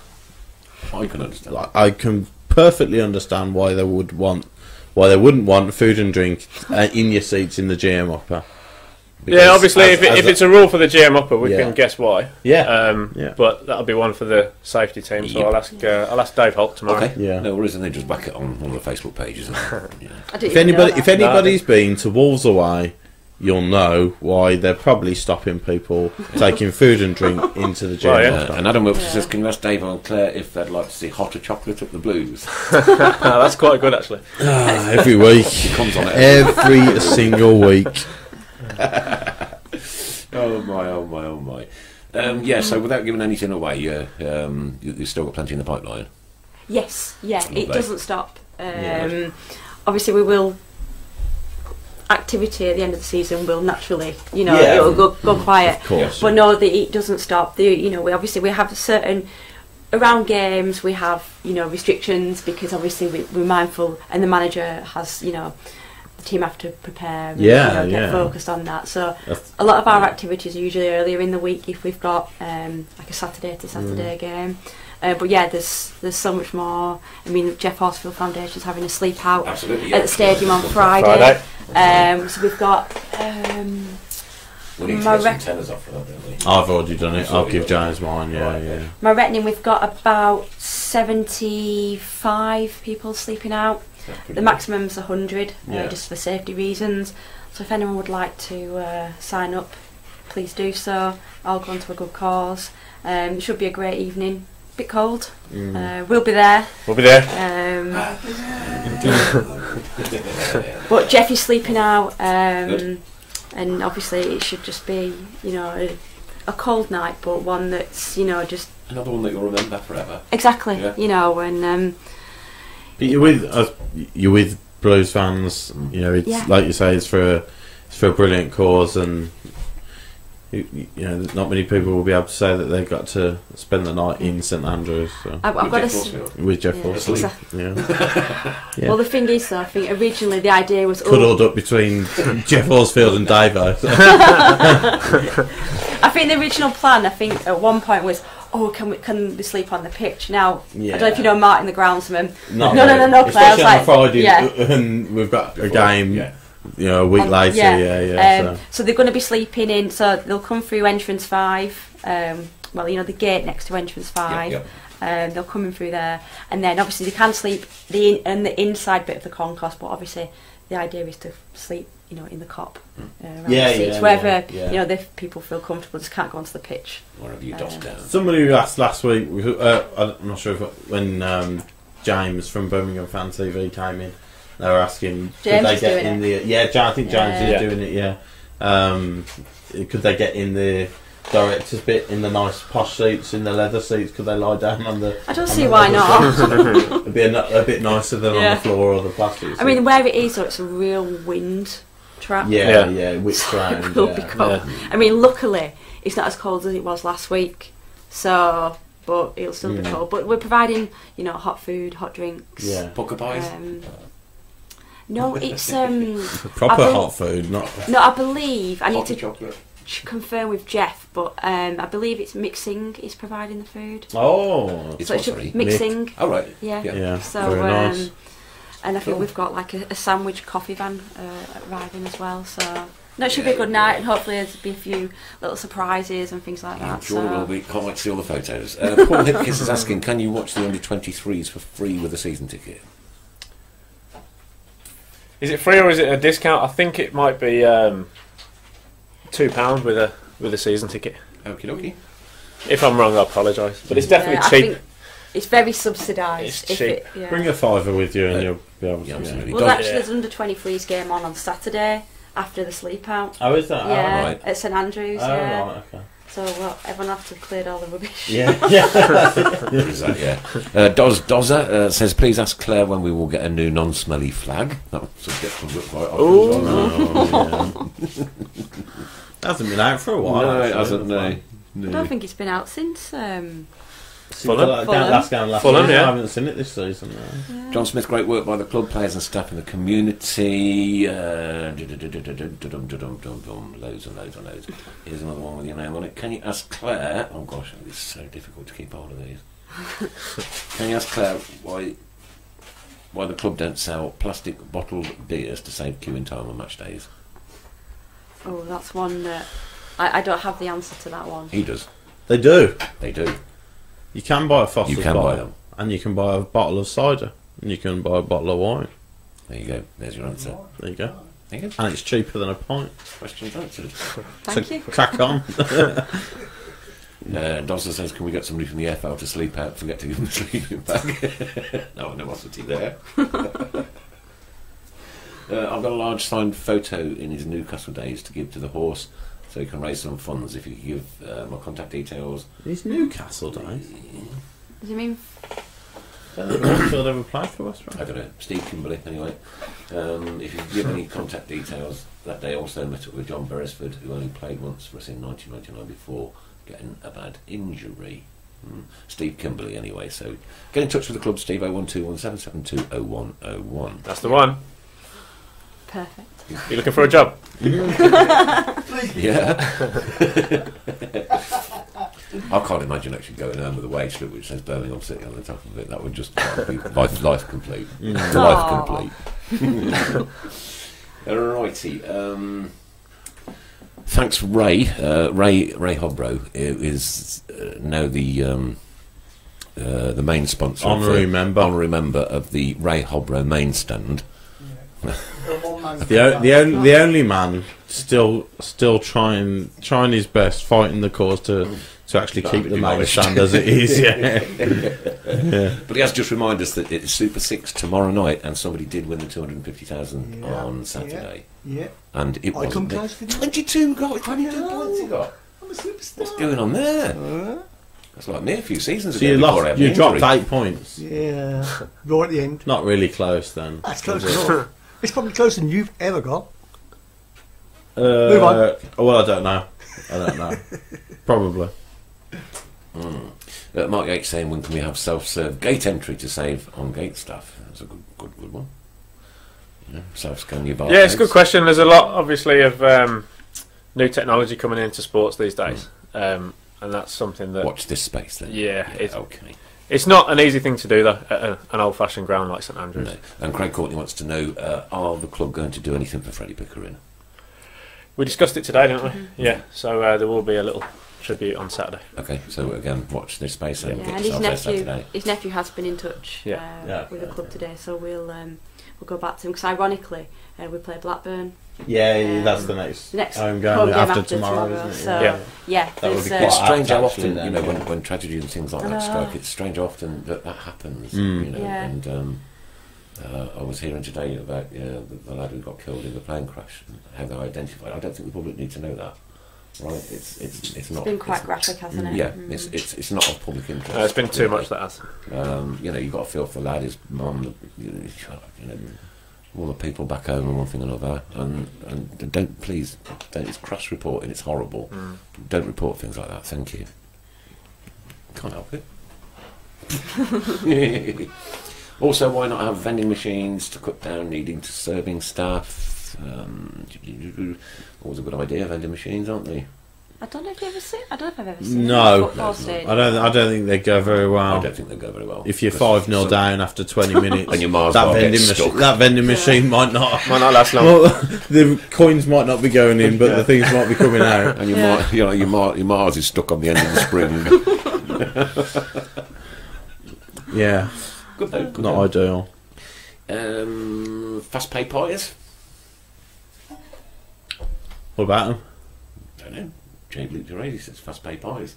I can understand. I can perfectly understand why they wouldn't want food and drink in your seats in the GM upper. Yeah, obviously, if it's a rule for the GM upper, we can guess why. Yeah. But that'll be one for the safety team. So I'll ask Dave Holt tomorrow. Okay. Yeah. No worries, and then just back it on one of the Facebook pages. If anybody's been to Wolves away, you'll know why they're probably stopping people taking food and drink into the GM upper. And Adam Wilkes says, can you ask Dave and Claire if they'd like to see hotter chocolate at the Blues? That's quite good, actually. Every week. He comes on it every single week. Oh my. So without giving anything away, you've still got plenty in the pipeline. Yes, it doesn't stop. Yeah. Obviously, we will. Activity at the end of the season will naturally, it will go quiet. Of course. But no, it doesn't stop. We have certain around games. We have restrictions because obviously we're mindful, and the manager has the team have to prepare and get focused on that. So a lot of our activities are usually earlier in the week if we've got like a Saturday to Saturday game. But yeah, there's so much more. I mean, Jeff Horsfield Foundation's having a sleep out Absolutely, at the stadium on Friday. So we've got. We need to get some tenors off for that, don't we? I've already done it. I'll give James mine. Yeah. My reckoning, we've got about 75 people sleeping out. The maximum's 100, just for safety reasons. So if anyone would like to sign up, please do so. I'll go on to a good cause. It should be a great evening. A bit cold. We'll be there. We'll be there. But Jeff is sleeping out. And obviously it should just be, a cold night, but one that's, just... Another one that you'll remember forever. Exactly, Yeah. and... But you're with blues fans, it's like you say, it's for a brilliant cause, and not many people will be able to say that they got to spend the night in St Andrews. So. I've got with Jeff Horsfield. Yeah. Well, the thing is, though, I think originally the idea was cuddled up between Jeff Horsfield and Davo. I think the original plan, at one point was, can we sleep on the pitch? Now, I don't know if you know Martin the groundsman. No, Claire. Especially on a Friday, and we've got a game. A week later. So they're going to be sleeping in. So they'll come through entrance 5. The gate next to entrance 5. They'll come in through there, and then obviously they can sleep in the inside bit of the concourse. But obviously, the idea is to sleep, in the cop, around the seats, wherever the people feel comfortable. Just can't go onto the pitch. Wherever you dot down. Somebody who asked last week, I'm not sure when James from Birmingham Fan TV came in. They were asking, could they get in the... Yeah, I think James is doing it, could they get in the director's bit, in the nice posh seats, in the leather seats? Could they lie down on the... I don't see why not. It'd be a bit nicer than on the floor or the plastic seat. I mean, where it is, it's a real wind trap. Whipped round. It will be cold. I mean, luckily, it's not as cold as it was last week, so... But it'll still be cold. But we're providing, hot food, hot drinks. Yeah. Poker pies? No, it's proper hot food, not. No, I believe I need to chocolate. Confirm with Jeff, but I believe it's Mixing is providing the food. Oh, so it's Mixing. Oh right. Yeah. So very nice. And I think we've got like a sandwich coffee van arriving as well. So no, it should be a good night, and hopefully there's be a few little surprises and things like that. I'm sure it will be. Can't wait to see all the photos. Paul Hipkiss is asking, can you watch the under 23s for free with a season ticket? Is it free or is it a discount? I think it might be £2 with a season ticket. Okie dokie. If I'm wrong, I apologise. But it's definitely cheap. I think it's very subsidised. It's cheap. Bring a fiver with you and you'll be able to. Absolutely. Well, actually, there's under 23s game on Saturday after the sleep out. Oh, is that? Yeah, right. at St Andrews. Right, okay. So everyone have to have cleared all the rubbish. Dozza says, please ask Claire when we will get a new non-smelly flag. That was hasn't been out for a while. No, it hasn't. No. I don't think it's been out since. Fulham. Last game, Fulham, I haven't seen it this season. Yeah. John Smith, great work by the club, players and staff in the community. Loads and loads. Here's another one with your name on it. Can you ask Claire? Oh gosh, it's so difficult to keep hold of these. Can you ask Claire why the club don't sell plastic bottled beers to save queuing time on match days? Oh, that's one that I don't have the answer to that one. He does. They do. They do. You can buy a Foster's You can bottle, buy them. and you can buy a bottle of cider, and you can buy a bottle of wine. There you go. There's your answer. There you go. There you go. And it's cheaper than a pint. Questions answered. Thank you. Crack on. Dawson says, can we get somebody from the FL to sleep out? Forget to give them a sleeping bag. No animosity there. I've got a large signed photo in his Newcastle days to give to the horse, so he can raise some funds. If you could give my contact details. These Newcastle days. Does it mean? Mansfield ever played for West Brom? I don't know. Steve Kimberley, anyway. If you could give any contact details, that day also met up with John Beresford, who only played once for us in 1999 before getting a bad injury. Steve Kimberley, anyway. So get in touch with the club, Steve, 01217720101. That's the one. Perfect. You looking for a job? Yeah. I can't imagine actually going home with a wage slip which says Birmingham City on the top of it. That would just be life complete. Life complete. Alrighty. Thanks, Ray. Ray Hobro is now the main sponsor, honorary member of the Ray Hobro main stand. The only man still trying his best, fighting the cause to actually keep the main stand as it is. Yeah. But he has just reminded us that it's Super 6 tomorrow night, and somebody did win the 250,000 on Saturday. Yeah. And it I come wasn't close to 22 points he got. I'm a superstar. What's going on there? That's like me a few seasons So ago. you dropped 8 points. Yeah. Right at the end. Not really close then. That's close enough. It's probably closer than you've ever got. Move on. Well, I don't know. Probably. Mark Yates saying, when can we have self-serve gate entry to save on gate stuff? That's a good one. Self-scan your barcodes. Yeah, it's a good question. There's a lot, obviously, of new technology coming into sports these days, and that's something that... Watch this space then. Yeah, okay. It's not an easy thing to do, though, at an old-fashioned ground like St Andrews. No. And Craig Courtney wants to know, are the club going to do anything for Freddie Pickering? We discussed it today, didn't we? Yeah, so there will be a little tribute on Saturday. Okay, so again, watch this space and get and yourself there Saturday. his nephew has been in touch with the club today, so we'll go back to him, because ironically we play Blackburn. Yeah, that's the next home game after tomorrow, isn't it? So that would be it's strange how often, when tragedy and things like that strike, it's strange how often that happens. And I was hearing today about the lad who got killed in the plane crash, and how they identified. I don't think the public need to know that. Right, it's not. It's been quite graphic, hasn't it? Yeah, it's not of public interest. It's been too much, that has. You've got to feel for the lad, his mum, all the people back home and one thing or another, and don't, it's cross reporting, it's horrible. Don't report things like that, thank you. Can't help it. Also, why not have vending machines to cut down needing to serving staff? Always a good idea, vending machines, aren't they? I don't know if you've ever seen. I don't know if I've ever seen. No, I don't think they go very well. I don't think they go very well. If you're 5-0 down after 20 minutes, and your Mars bar gets stuck, that vending machine might not last long. Well, the coins might not be going in, but the things might be coming out. And your Mars is stuck on the end of the spring. Yeah, good though. Good not ideal. Fast pay pies. What about them? Don't know. Jade Luke Durrady says fast pay pies.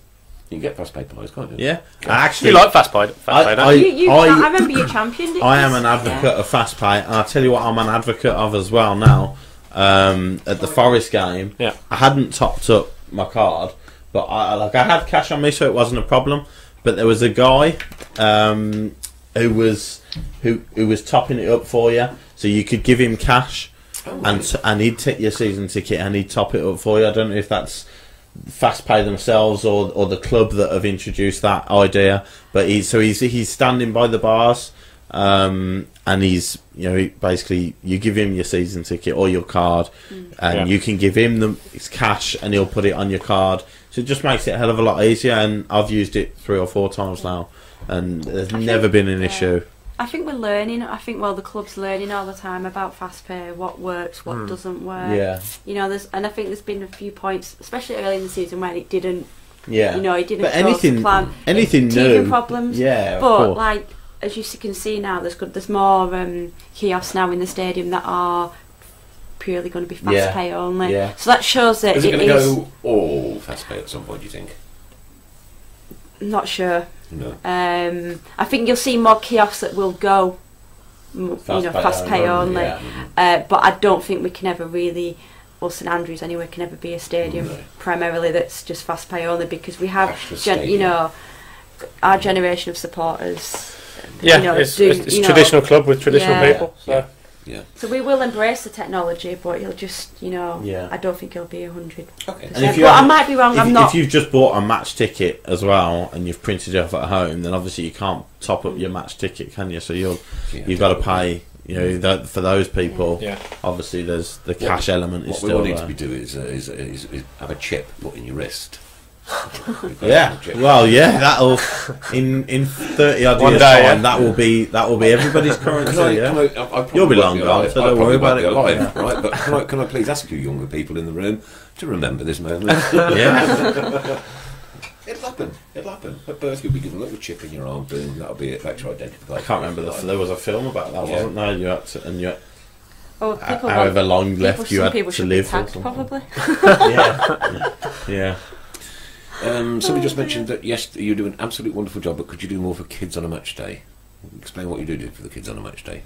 You can get fast pay pies, can't you? Yeah. Actually, you like fast pay, don't you? I remember you championed it. I am an advocate of fast pay, and I'll tell you what I'm an advocate of as well now. At the Forest game, I hadn't topped up my card, but I had cash on me, so it wasn't a problem. But there was a guy who was topping it up for you, so you could give him cash. And he'd take your season ticket and he'd top it up for you. I don't know if that's Fast Pay themselves or the club that have introduced that idea, but he's standing by the bars, and he's basically you give him your season ticket or your card, and you can give him his cash and he'll put it on your card. So it just makes it a hell of a lot easier. And I've used it 3 or 4 times now, and there's never been an issue. I think we're learning. The club's learning all the time about fast pay, what works, what doesn't work. Yeah. And I think there's been a few points, especially early in the season, when it didn't. Yeah. It didn't. But anything teething new. problems. Yeah. But as you can see now, there's more kiosks now in the stadium that are purely going to be fast pay only. Yeah. So that shows that is it going to go all fast pay at some point? Do you think? Not sure. No. I think you'll see more kiosks that will go, fast pay only. But I don't think we can ever really, St Andrews anyway, can ever be a stadium primarily that's just fast pay only, because we have, our generation of supporters. It's a traditional club with traditional people. So. Yeah. So we will embrace the technology, but it'll just, I don't think it'll be 100%. Okay. And if I might be wrong. If you've just bought a match ticket as well and you've printed it off at home, then obviously you can't top up your match ticket, can you? So you've got to pay. For those people. Yeah. Obviously, there's the cash element is still there. What we need to be doing is have a chip put in your wrist, Yeah, well, yeah, that'll in 30 odd One years day, time, yeah. that will be everybody's currency. You'll be long gone, so don't worry about it. Alive, right? But can I please ask you, younger people in the room, to remember this moment? Yeah. It'll happen. It'll happen. At birth, you'll be given a little chip in your arm, boom. That'll be it. That's your identification. I can't remember. There was a film about that, wasn't there? You had to, and you. Oh, people however long left you had to live. Tagged, probably. Yeah. Somebody just mentioned that yes, you do an absolutely wonderful job, but could you do more for kids on a match day? Explain what you do for the kids on a match day.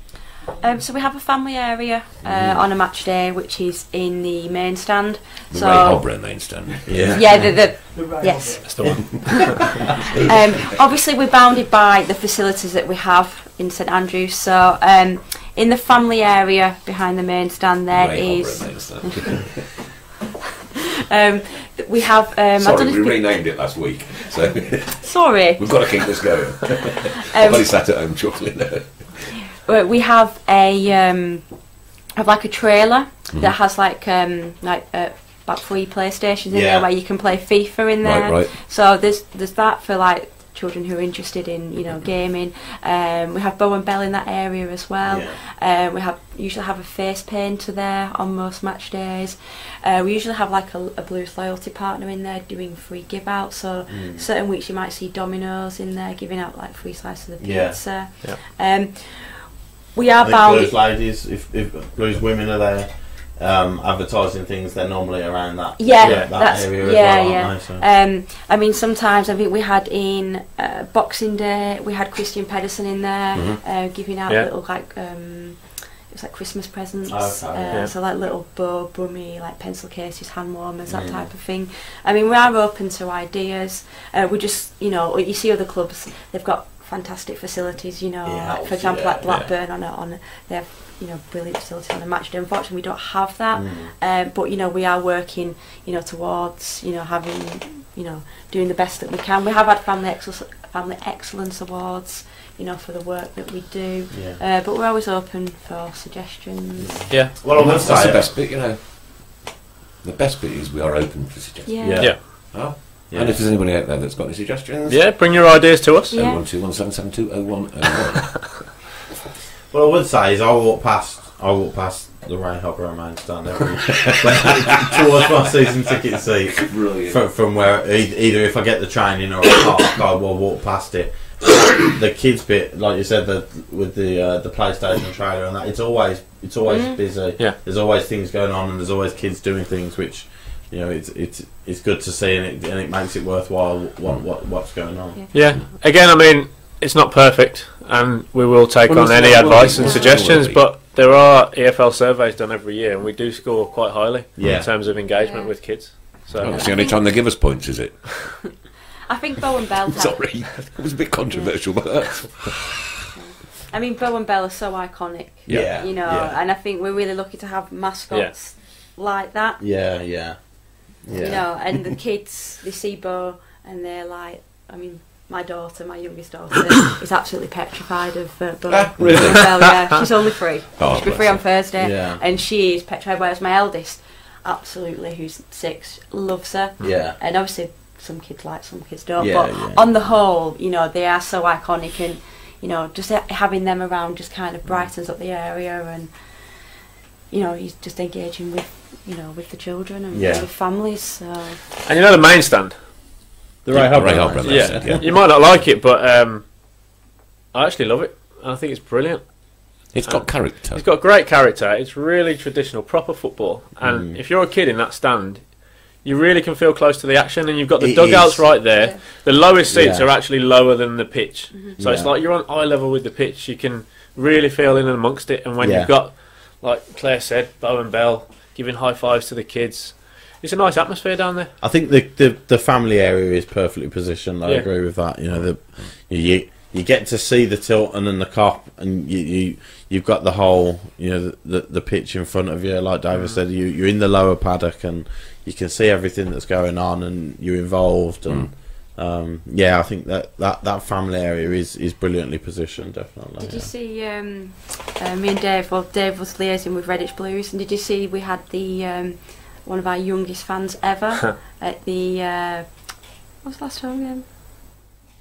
So we have a family area on a match day, which is in the main stand. The so Ray Hobron main stand. Yeah. Yeah, yes. That's the one. Obviously, we're bounded by the facilities that we have in St Andrews. So in the family area behind the main stand, there Ray is. Hobron main stand. We have. Sorry, we renamed it last week. So Sorry. we've got to keep this going. Everybody sat at home chuckling there. We have a trailer that has like about 3 PlayStations in there where you can play FIFA in there. Right. So there's that for like children who are interested in gaming. We have Bow and Bell in that area as well. Yeah. We usually have a face painter there on most match days. We usually have like a Blues loyalty partner in there doing free give out. So certain weeks you might see Domino's in there giving out like free slices of pizza. Yeah. We are I think bound. Blues ladies, if Blues women are there advertising things, they're normally around that area as well, aren't they? So. I mean, sometimes I think we had in Boxing Day, we had Christian Pedersen in there giving out little like it was like Christmas presents. So like little bow, brummy, like pencil cases, hand warmers, that type of thing. I mean, we are open to ideas. We just you see other clubs, they've got fantastic facilities, like, for example, like Blackburn on they have brilliant facilities on a match day. Unfortunately, we don't have that, but we are working towards having doing the best that we can. We have had family excellence awards for the work that we do, but we're always open for suggestions. Well, that's the best bit, the best bit is we are open for suggestions. Yeah. And if there's anybody out there that's got any suggestions, bring your ideas to us. 01217720101. What I would say is I walk past the Ray Hobron main stand every towards my season ticket seat. Brilliant. From where either if I get the training or I will walk past it. The kids bit, like you said, with the PlayStation trailer and that, it's always busy. Yeah. There's always things going on and there's always kids doing things which it's good to see and it makes it worthwhile what's going on. Yeah. Again, I mean, it's not perfect, and we will take on any advice and suggestions. But there are EFL surveys done every year, and we do score quite highly in terms of engagement with kids. So That's the only time they give us points, is it? I think Bow and Bell. Sorry, it was a bit controversial, but I mean, Bow and Bell are so iconic. And I think we're really lucky to have mascots like that. And the kids, they see Bo and they're like, I mean, my youngest daughter, is absolutely petrified of Bo. Really? Bell, she's only 3. Oh, She'll be 3 on Thursday. Yeah. And she is petrified, whereas my eldest, absolutely, who's 6, loves her. Yeah. And obviously, some kids like, some kids don't. Yeah, but on the whole, they are so iconic, and, just having them around just kind of brightens up the area, and, he's just engaging with, with the children and with families. So. And the main stand. The Ray Hobron. Yeah. You might not like it, but I actually love it. I think it's brilliant. it's got character. It's got great character. It's really traditional, proper football. And if you're a kid in that stand, you really can feel close to the action, and you've got the dugouts right there. Yeah. The lowest seats are actually lower than the pitch. So it's like you're on eye level with the pitch. You can really feel in and amongst it. And when you've got, like Claire said, Bow and Bell giving high fives to the kids, it's a nice atmosphere down there. I think the family area is perfectly positioned. I agree with that. You get to see the Tilton and the Cop, and you've got the whole the pitch in front of you. Like David said, you're in the lower paddock and you can see everything that's going on, and you're involved. And I think that family area is brilliantly positioned. Definitely. Did you see me and Dave? Well, Dave was liaising with Redditch Blues, and did you see we had the one of our youngest fans ever at the What was the last home game?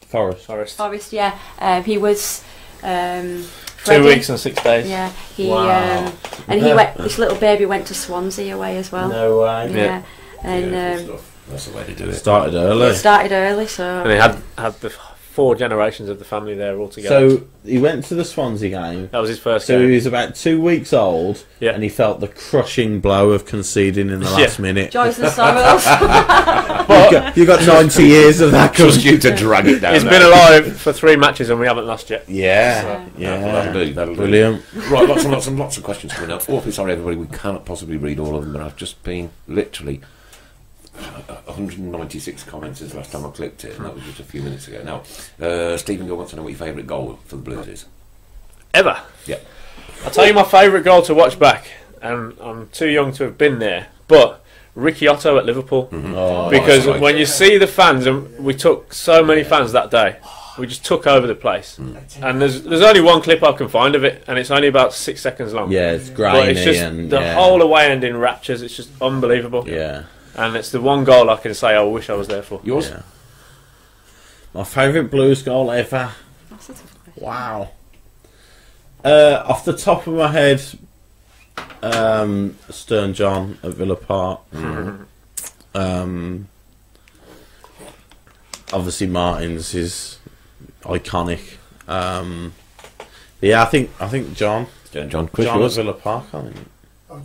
Forest. Forest, yeah. He was 2 Freddie. weeks and 6 days. Yeah, he Wow. and he went. This little baby went to Swansea away as well. No way. Yeah, Beautiful and stuff. That's the way to do it. Started early. it started early, so And he had the 4 generations of the family there all together. So he went to the Swansea game. That was his first So game. he was about 2 weeks old, Yeah. and he felt the crushing blow of conceding in the last minute. joys and sorrows. You got 90 years of that. Trust you to drag it down. He's there. been alive for 3 matches and we haven't lost yet. Yeah, That'll do. That'll do. brilliant. Right, lots of questions coming up. Awfully sorry, everybody, we cannot possibly read all of them, but I've just been literally 196 comments since last time I clicked it, and that was just a few minutes ago. Now, Stephen Gill wants to know what your favourite goal for the Blues is. Ever. Yeah. I'll tell you my favourite goal to watch back, and I'm too young to have been there, but Ricky Otto at Liverpool. Oh, Because that's right. when you see the fans, and we took so many fans that day, we just took over the place. And there's only one clip I can find of it, and it's only about 6 seconds long. yeah, it's But grainy it's just and the whole away end in raptures. It's just unbelievable. yeah. And it's the one goal I can say I wish I was there for. Yours? Yeah. My favourite Blues goal ever. That's a tough question. Wow. Off the top of my head, Stern John at Villa Park. Obviously Martin's is iconic. Yeah, I think John. John, Chris, John at yours? Villa Park. I think.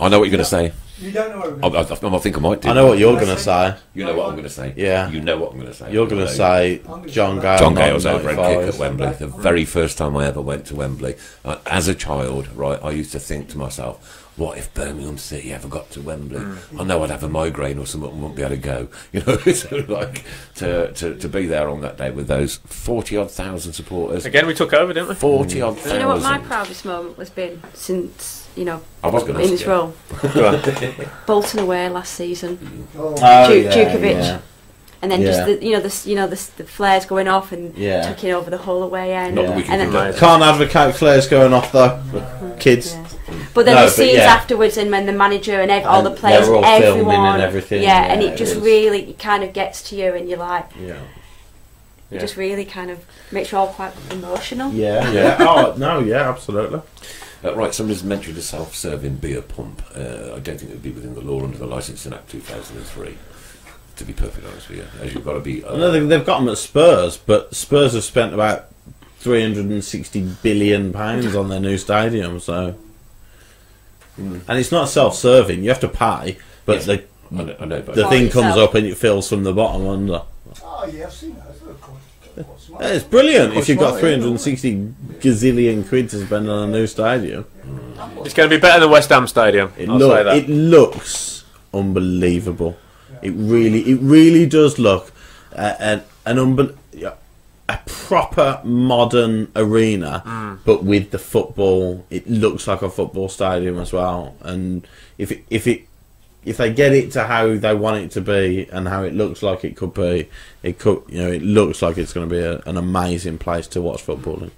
I know what you're going to say. You don't know what I think I might do. I know what you're going to say. You know what I'm going to say. Yeah. You know what I'm going to say. You're going to say John Gale. John Gale's over at 95. kick at Wembley. The very first time I ever went to Wembley. As a child, right, I used to think to myself, what if Birmingham City ever got to Wembley? I know I'd have a migraine or something and wouldn't be able to go. You know, so like to be there on that day with those 40-odd thousand supporters. Again, we took over, didn't we? 40-odd thousand. Do you know what my proudest moment has been since, I was going to in this ask you. role? Go on. Bolton away last season. Djokovic. Djokovic. And then just the flares going off and Yeah. taking over the whole away end. Not that we can And then, do that. Can't advocate flares going off though. Kids. yeah. But then No, the but scenes yeah. afterwards, and when the manager and all the And players, they're all filming everyone, and everything, yeah, yeah, and it it just was- really kind of gets to you, and you're like, Yeah. it just really kind of makes you all quite emotional. Yeah. Oh no, yeah, absolutely. Right, somebody's mentioned a self-serving beer pump. I don't think it would be within the law under the Licensing Act 2003. To be perfectly honest with you, as you've got to be. No, they've got them at Spurs, but Spurs have spent about £360 billion on their new stadium. So, and it's not self-serving; you have to pay, but Yes. I know, but the thing yourself. comes up and it fills from the bottom under. Oh, yeah, I've seen that. That's smart. Yeah, it's brilliant if you've got Quite smart, 360 gazillion quid to spend on a new stadium. It's going to be better than West Ham Stadium. I'll say that. It looks unbelievable. It really does look a proper modern arena, but with the football. It looks like a football stadium as well. And if they get it to how they want it to be and how it looks like it could be, it looks like it's going to be an amazing place to watch football in.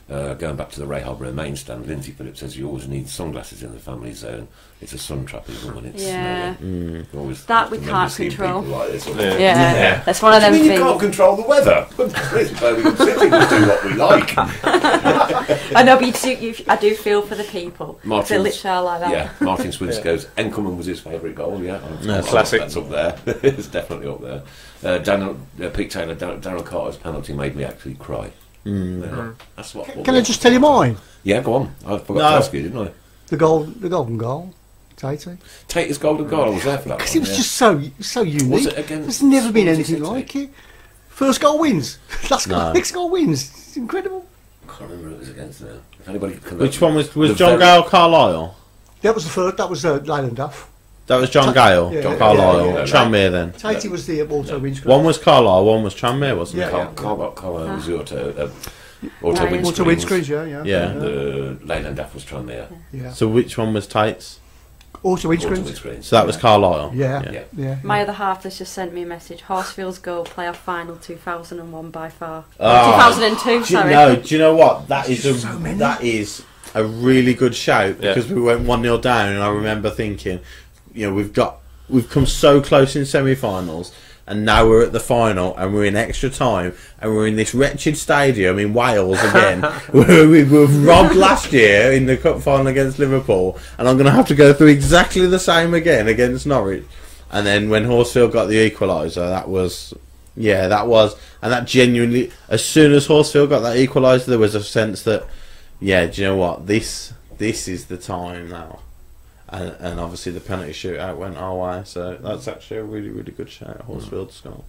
Going back to the Ray Harborough main stand, Lindsay Phillips says you always need sunglasses in the family zone. It's a sun trap, isn't it? It's, Yeah. you always That we remember can't seeing control. people like this, Yeah, that's one of them I mean, you things. can't control the weather. Birmingham City, we do what we like. I know, but I do feel for the people. They Martin's- literally are like that. Yeah, Martin Swins goes, Enkelman was his favourite goal, yeah. Classic. That's up there. It's definitely up there. Pete Taylor, Darren Carter's penalty made me actually cry. Yeah, that's what. Can I just tell you mine? Yeah, go on. I forgot to ask you, didn't I? The golden goal. Tatey. Tate's golden goal. I was there for that Because one. it was just so unique. Was it against There's never been Swansea anything City? like it. First goal wins. No. Next goal wins. It's incredible. I can't remember who it was against now. If anybody can Which one was The John very- Gale Carlisle? That was the first. That was Leyland Duff. That was John Gale, Yeah, John yeah, Carlisle, yeah, yeah. Tranmere then. Tatey was the auto win One was Carlisle, one was Tranmere, wasn't it? Yeah. Carl was the auto Ryan. auto windscreens. Yeah. Yeah. The Leyland Duff was Tranmere. Yeah. So which one was Tate's? Auto Auto windscreens. windscreens. So that was Carlisle. Yeah. Yeah. My other half has just sent me a message. Horsfield's goal playoff final 2001 by far. Oh. 2002, sorry. Do you know what? That is so many. that is a really good shout Yeah. because we went 1-0 down, and I remember thinking, we've come so close in semi-finals. and now we're at the final, and we're in extra time, and we're in this wretched stadium in Wales again, where we were robbed last year in the cup final against Liverpool, and I'm going to have to go through exactly the same again against Norwich. And then when Horsfield got the equaliser, that was, and that genuinely, as soon as Horsfield got that equaliser, there was a sense that, yeah, do you know what, this is the time now. And obviously the penalty shootout went our way, so that's actually a really, really good shout. Horsfield's goal.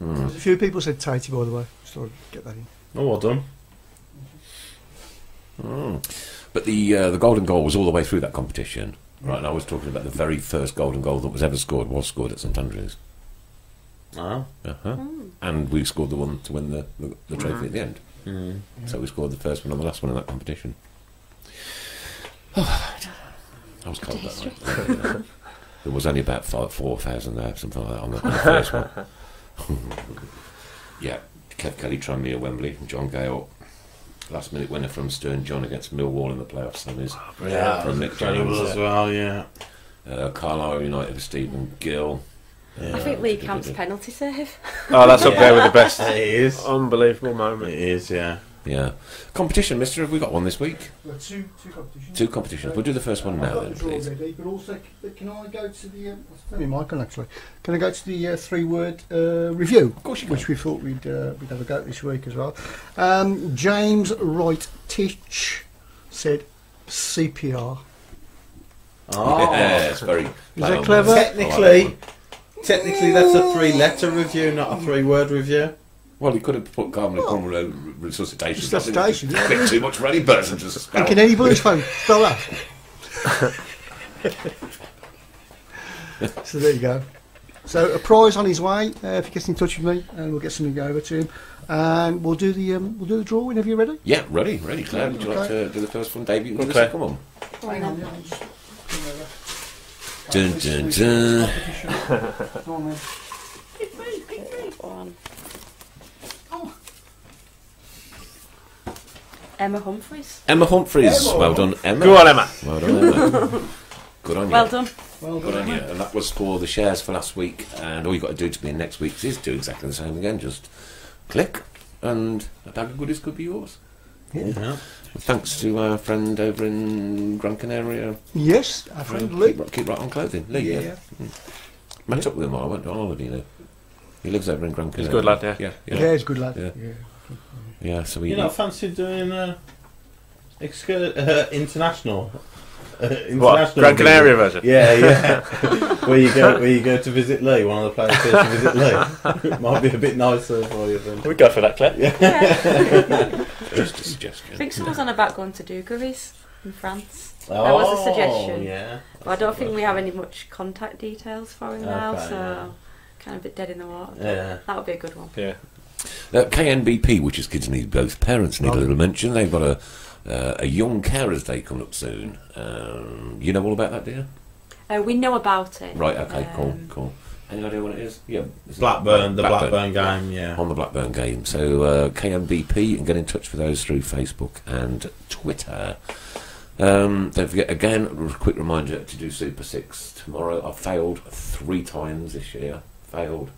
There's a few people said Tatey, by the way. So I'll get that in. Oh, well done. But the golden goal was all the way through that competition, right? And I was talking about the very first golden goal that was ever scored was scored at St Andrews. Oh. And we scored the one to win the trophy at the end. So we scored the first one and the last one in that competition. I was cold that night. There was only about 4,000 there, something like that, on the first one. Yeah, Kev Kelly, Tranmere, Wembley, John Gale, last minute winner from Stern John against Millwall in the playoff semis. From Nick James as well, yeah. Carlisle United with Stephen Gill. I think Lee Camp's penalty save. Oh, that's up there with the best. It is. Unbelievable moment. It is, yeah. Yeah. Competition, mister, have we got one this week? Well, two competitions. Two competitions. We'll do the first one I've now got then, the draw please. ready, but also, can I go to the... Let me, Michael, actually. Can I go to the three-word review? Of course you which can. we thought we'd have a go at this week as well. James Wright Titch said CPR. Oh, Yeah, it's very... Is that clever? Technically, that's a 3-letter review, not a 3-word review. Well, he could have put pulmonary resuscitation. Resuscitation, That's a bit too much for any person to spell. And can anybody spell that? So there you go. So a prize on his way if he gets in touch with me, and we'll get something over to him, and we'll do the draw whenever you're ready. Yeah, ready. Claire, would you like to do the first one? Dave, you can do the second one. Hang on, yeah, just come over. Dun, dun, dun. Come on, then. One. Emma Humphreys. Emma Humphreys. Well done, Emma. Go on, Emma. Well done, Emma. Good on you. Well done. Good on you. And that was for the shares for last week. And all you've got to do to be in next week's is do exactly the same again. Just click, and a bag of goodies could be yours. Yeah. Thanks to our friend over in Gran Canaria. Yes, our friend Lee. Keep right on clothing. Lee, yeah. Met up with him while I went on holiday, you know. He lives over in Gran Canaria. He's a good lad, yeah. Yeah, he's a good lad. Yeah. Yeah. Yeah, so we... You know, fancy doing international... What? Gran Canaria version? Yeah. where you go to visit Lee, one of the players goes to visit Lee. Might be a bit nicer for you then. We go for that, Claire. Yeah. Just a suggestion. I think someone's on about going to Dugarry's in France. Oh, That was a suggestion. Yeah. But I don't think we have any much contact details for him now, Okay, so yeah. kind of a bit dead in the water. Yeah. That would be a good one. Yeah. KNBP, which is Kids Need Both Parents, need a little mention. They've got a young carers day coming up soon. You know all about that, do you? We know about it. Right, okay, cool. Any idea what it is? Yeah. Blackburn game, yeah. On the Blackburn game. So KNBP, you can get in touch with those through Facebook and Twitter. Don't forget, again, a quick reminder to do Super 6 tomorrow. I've failed 3 times this year. Failed.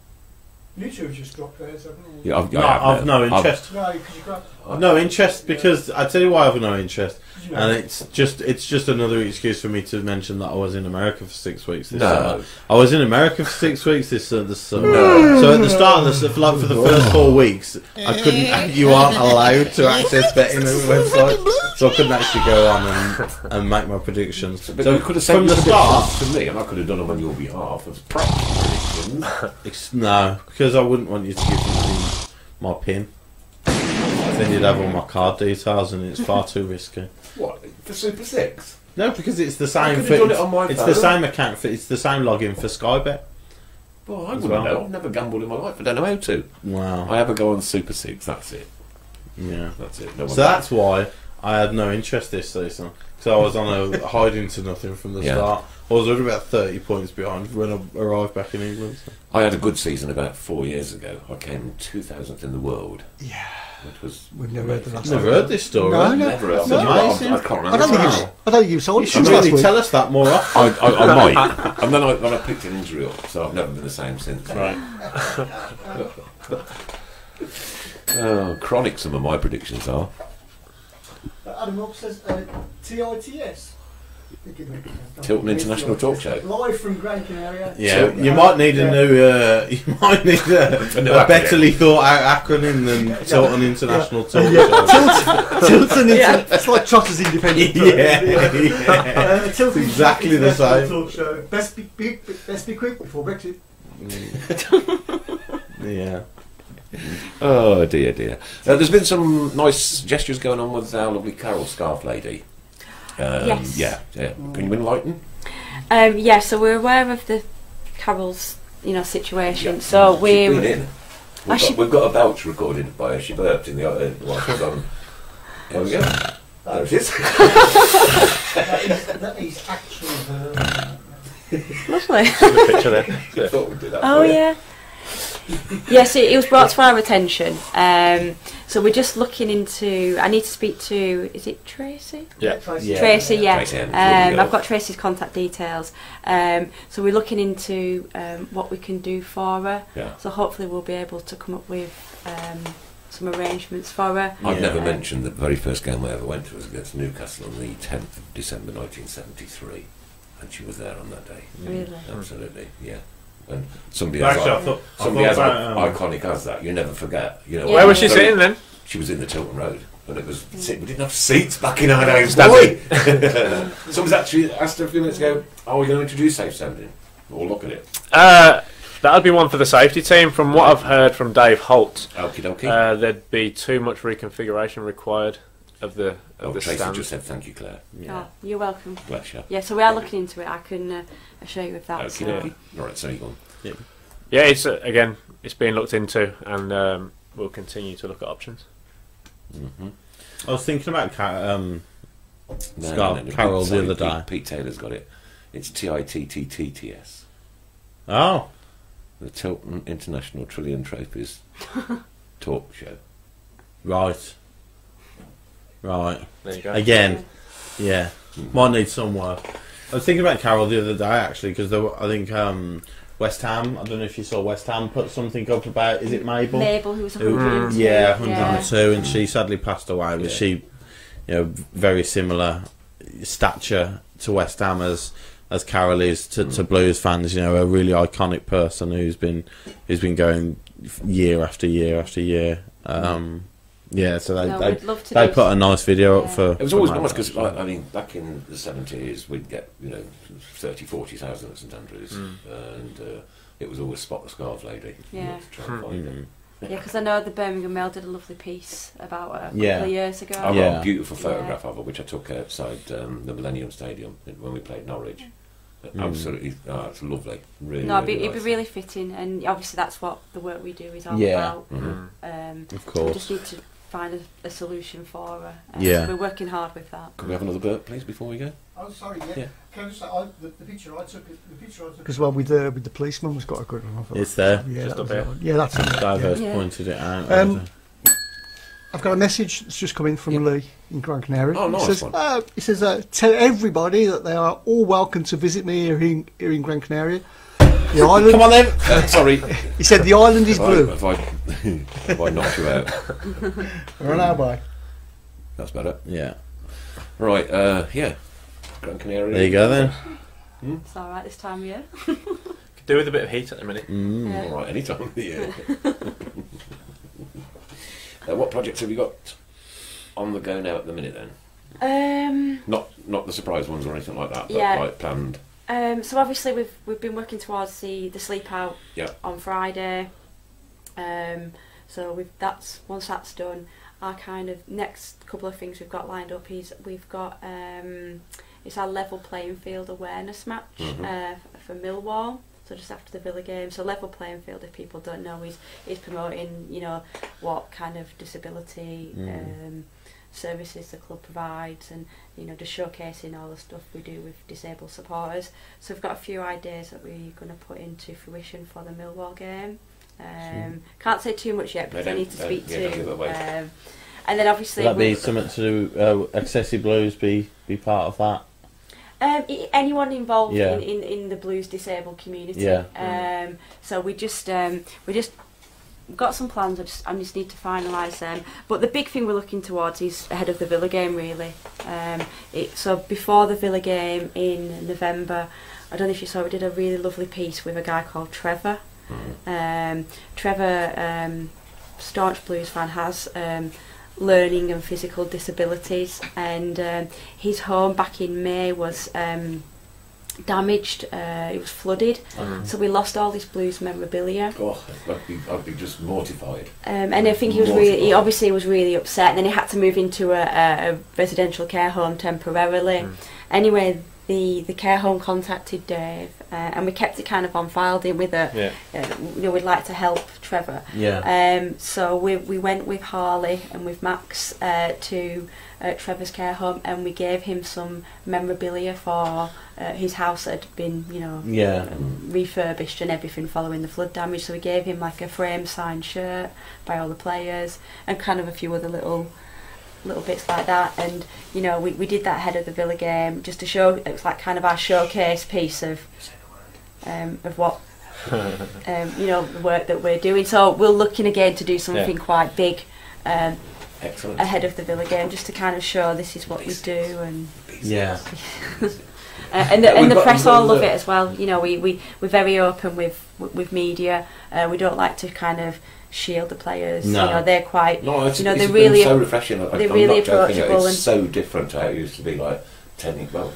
You two have just dropped theirs, haven't you? Yeah, I've no interest. No, because you grabbed... I've no interest because I tell you why I've no interest, You know. and it's just another excuse for me to mention that I was in America for 6 weeks this No. summer. I was in America for 6 weeks this summer. So at the start of this, like for the first 4 weeks, I couldn't. You aren't allowed to access betting websites, so I couldn't actually go on and make my predictions. But So you could have said from the start, to me, and I could have done them on your behalf as proper predictions. no, because I wouldn't want you to give me my PIN. Then you'd have all my card details, and it's far too risky. What, for Super 6? No, because it's the I same. could have done it on my It's phone. the same account. It's the same login for Skybet. Well, I As wouldn't well. know. I've never gambled in my life. I don't know how to. Wow. I ever go on Super 6, that's it. Yeah. That's it. No one So that's why I had no interest this season. So I was on a hiding to nothing from the start. I was already about 30 points behind when I arrived back in England. So. I had a good season about 4 years ago. I came 2000th in the world. Yeah. Which was We've never heard the last Never heard this story. No. never. That's I amazing. I can't remember. I don't think you've sold You it should since last really week. tell us that more often. I might. And then I picked an injury up, so I've never been the same since. Right. Oh, chronic, some of my predictions are. Adam Robb says TITS. Tilton International Talk Show. Live from Gran Canaria. Yeah, you might need a new, you might need a betterly thought out acronym than Tilton International Talk Show. Tilton it's like Trotter's Independent. Tilton exactly the same. Talk show. Best be quick before Brexit. Yeah. Oh dear. There's been some nice gestures going on with our lovely Carol Scarf Lady. Yes. Yeah. Can you enlighten? Yeah, so we're aware of the Carol's, situation. So She's been we're in. We've got a belch recorded by her. She burped in the while she was on. There we go. There it is. That is actually her. lovely. The picture there. I thought we'd do that. Oh for you. yeah. Yes, it was brought to our attention. So we're just looking into. I need to speak to. Is it Tracy? Yeah. Tracy, yeah. Tracy, yeah. I've got Tracy's contact details. So we're looking into what we can do for her. Yeah. So hopefully we'll be able to come up with some arrangements for her. I've never mentioned the very first game I ever went to was against Newcastle on the 10th of December 1973, and she was there on that day. Really? Absolutely, yeah. And somebody Actually, as iconic as that, you never forget. Yeah. Where was she sitting then? She was in the Tilton Road, but it was we didn't have seats back in our days, did we? Someone's actually asked her a few minutes ago, "Are we going to introduce safe sounding?" We'll look at it. That'd be one for the safety team. From what I've heard from Dave Holt, Okie dokie. there'd be too much reconfiguration required of the Tracy stand. just said thank you, Claire. Oh, you're welcome. Bless you. Yeah, so we are looking into it. I can assure you of that. Okie dokie. All right, so you go on. Yeah, it's again, it's being looked into, and we'll continue to look at options. Mm-hmm. I was thinking about Carol Sorry, the other day. Pete Taylor's got it. It's TITTTTS. Oh. The Tilton International Trillion Trophies Talk Show. Right. There you go. Again, yeah. Might need some work. I was thinking about Carol the other day actually because I think West Ham. I don't know if you saw West Ham put something up about. Is it Mabel? Mabel, who was 102. Yeah, 102, and she sadly passed away. But Yeah. she, very similar stature to West Ham as Carol is to Blues fans. A really iconic person who's been going year after year after year. Yeah, so we'd love to they do put a nice video up for. It was always for nice Mabel. because, back in the 70s, we'd get, 30, 40,000 at St Andrews, and it was always Spot the Scarf Lady. Yeah. To try and find her. Yeah, because I know the Birmingham Mail did a lovely piece about her a couple Yeah. of years ago. I've got Yeah. a beautiful photograph of her, which I took outside the Millennium Stadium when we played Norwich. Absolutely, it's lovely. Really, No, really it'd be nice. really fitting, and obviously that's what the work we do is all Yeah. about. Mhm. Of We course. just need to find a solution for her. Yeah. So we're working hard with that. Could we have another burp, please, before we go? Oh, sorry. Yeah. Can I just say the picture I took as well with the policeman was got a good one. It's there. Yeah, Just that up was here. the one. Yeah, that's it. Diverse Yeah. pointed it out. I've got a message that's just come in from Lee in Gran Canaria. Oh, nice one. He says, tell everybody that they are all welcome to visit me here in Gran Canaria. The island. Come on then. Sorry. He said the island is blue. Have I knocked you out? We're on our way. That's better. Yeah. Right, Gran Canaria. There you go then. It's all right this time of year. Could do with a bit of heat at the minute. Yeah. All right, any time of the year. What projects have you got on the go now at the minute then? Not the surprise ones or anything like that, but Yeah. like planned. So obviously we've been working towards the sleep out on Friday. So once that's done, our kind of next couple of things we've got lined up is we've got it's our level playing field awareness match for Millwall. So just after the Villa game, so level playing field, if people don't know, is promoting what kind of disability services the club provides, and just showcasing all the stuff we do with disabled supporters. So we've got a few ideas that we're going to put into fruition for the Millwall game. Can't say too much yet because I need to speak to. And then obviously, will that be something to do? Accessi Blues be part of that? Anyone involved in the Blues disabled community. So we just got some plans. I just need to finalise them. But the big thing we're looking towards is ahead of the Villa game, really. So before the Villa game in November, I don't know if you saw, we did a really lovely piece with a guy called Trevor. Trevor, staunch Blues fan, has learning and physical disabilities, and his home back in May was damaged. It was flooded, so we lost all this Blues memorabilia. I'd be just mortified. And I think he obviously was really upset, and then he had to move into a residential care home temporarily. Anyway, the care home contacted Dave, and we kept it kind of on file, didn't we? We'd like to help Trevor. So we went with Harley and with Max to Trevor's care home, and we gave him some memorabilia for his house that had been, refurbished and everything following the flood damage. So we gave him like a frame signed shirt by all the players, and kind of a few other little bits like that. And we did that ahead of the Villa game just to show. It was like kind of our showcase piece of what the work that we're doing. So we're looking again to do something quite big ahead of the Villa game, just to kind of show this is what we do. And and the press all love it as well. We're very open with media. We don't like to kind of shield the players. They're quite. No, it's they're really so refreshing. They're really approachable. It's so different to how it used to be, like 10. Well,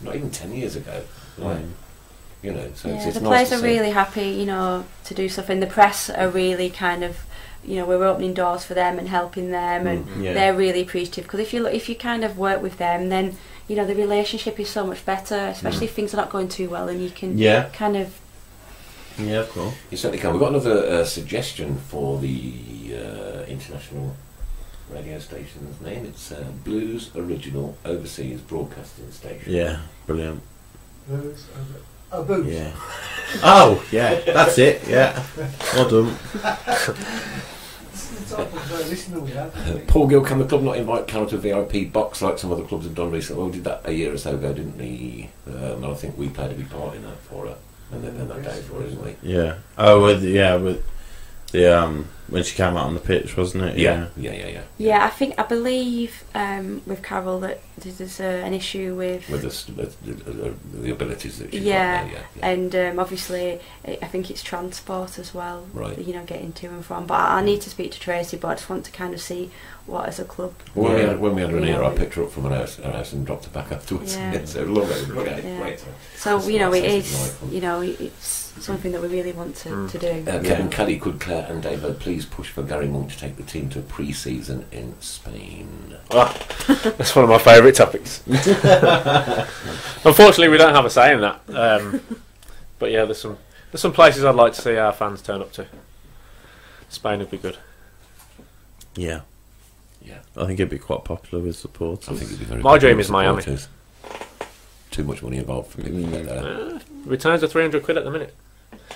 not even 10 years ago. Like, so it's the nice players are really happy, to do stuff, and the press are really kind of, we're opening doors for them and helping them, and they're really appreciative, because if you kind of work with them, then the relationship is so much better, especially if things are not going too well, and you can kind of. Yeah, cool. You certainly can. We've got another suggestion for the international radio station's name. It's Blues Original Overseas Broadcasting Station. Yeah, brilliant. Blues. Oh, Boots. Yeah. Oh, yeah, that's it. Yeah. Well done. Paul Gill, can the club not invite Carol to a VIP box like some other clubs have done recently? Well, we did that a year or so ago, didn't we? And I think we played a big part in that for her. And then that day for her, didn't we? Yeah. Oh, with the when she came out on the pitch, wasn't it? Yeah. I believe with Carol that there's an issue with the abilities that she's got there, and obviously I think it's transport as well, right? Getting to and from. But I need to speak to Tracy. But I just want to kind of see what as a club. Well, when we had her in here, I picked her up from her house and dropped her back afterwards. So love it. Great. So it is. It's something that we really want to do. Kevin Kelly, could Claire and Davo please push for Gary Monk to take the team to pre-season in Spain? That's one of my favourite topics. Unfortunately, we don't have a say in that. But yeah, there's some places I'd like to see our fans turn up to. Spain would be good. Yeah. I think it'd be quite popular with supporters. I think it'd be very. My dream is Miami. Too much money involved for people to get there. Returns are £300 at the minute.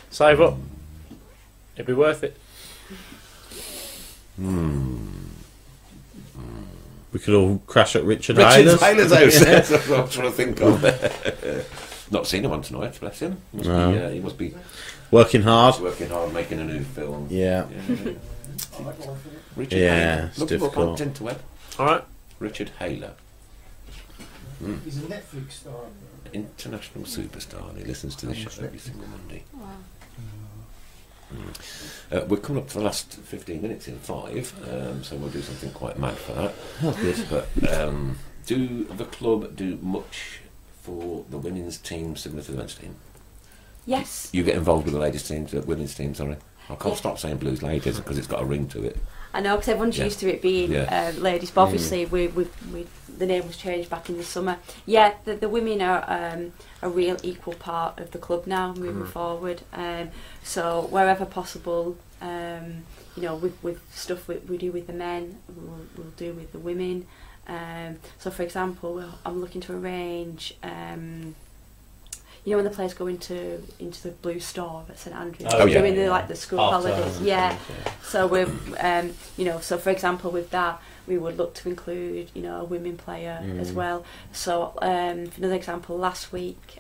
Save up. It'd be worth it. We could all crash at Richard Hayler's house. That's what I'm trying to think of. Not seen him on tonight, bless him. He must be working hard, making a new film. Yeah. Richard Hayler. It's difficult. All right, Richard Hayler. He's a Netflix star. International superstar, and he listens to the show every single Monday. Wow. We're coming up to the last 15 minutes in 5, so we'll do something quite mad for that. Oh, good. But do the club do much for the women's team similar to the men's team? Yes. You get involved with the ladies' teams, women's team, sorry. I can't stop saying Blues ladies because it's got a ring to it. I know, because everyone's used to it being ladies, but obviously the name was changed back in the summer. Yeah, the women are a real equal part of the club now, moving forward. So wherever possible, you know, with stuff we do with the men, we'll do with the women. So, for example, I'm looking to arrange. You know, when the players go into the Blue Store at St Andrews, doing the school holidays. Yeah. So we're, you know, so for example, with that, we would look to include, you know, a women player as well. So, for another example, last week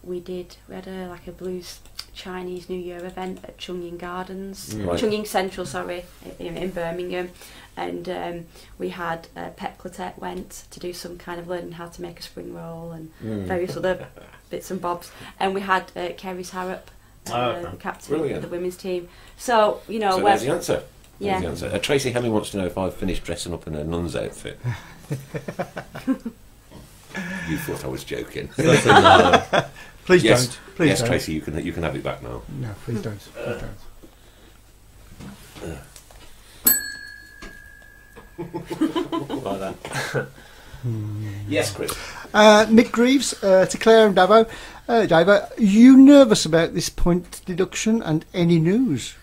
we had a Blues Chinese New Year event at Chungying Gardens, Chungying Central, sorry, in Birmingham. And we had Pep Clotet went to do some kind of learning how to make a spring roll and various other bits and bobs. And we had Kerry Harrop, the captain of the women's team. So, you know... So there's the answer. Yeah. There's the answer. Tracy Hemming wants to know if I've finished dressing up in a nun's outfit. You thought I was joking. Please yes, don't. Please yes, don't. Tracy, you can have it back now. No, please don't. Please don't. Like that. Yes, Chris. Nick Greaves, to Claire and Davo. Davo, are you nervous about this point deduction and any news?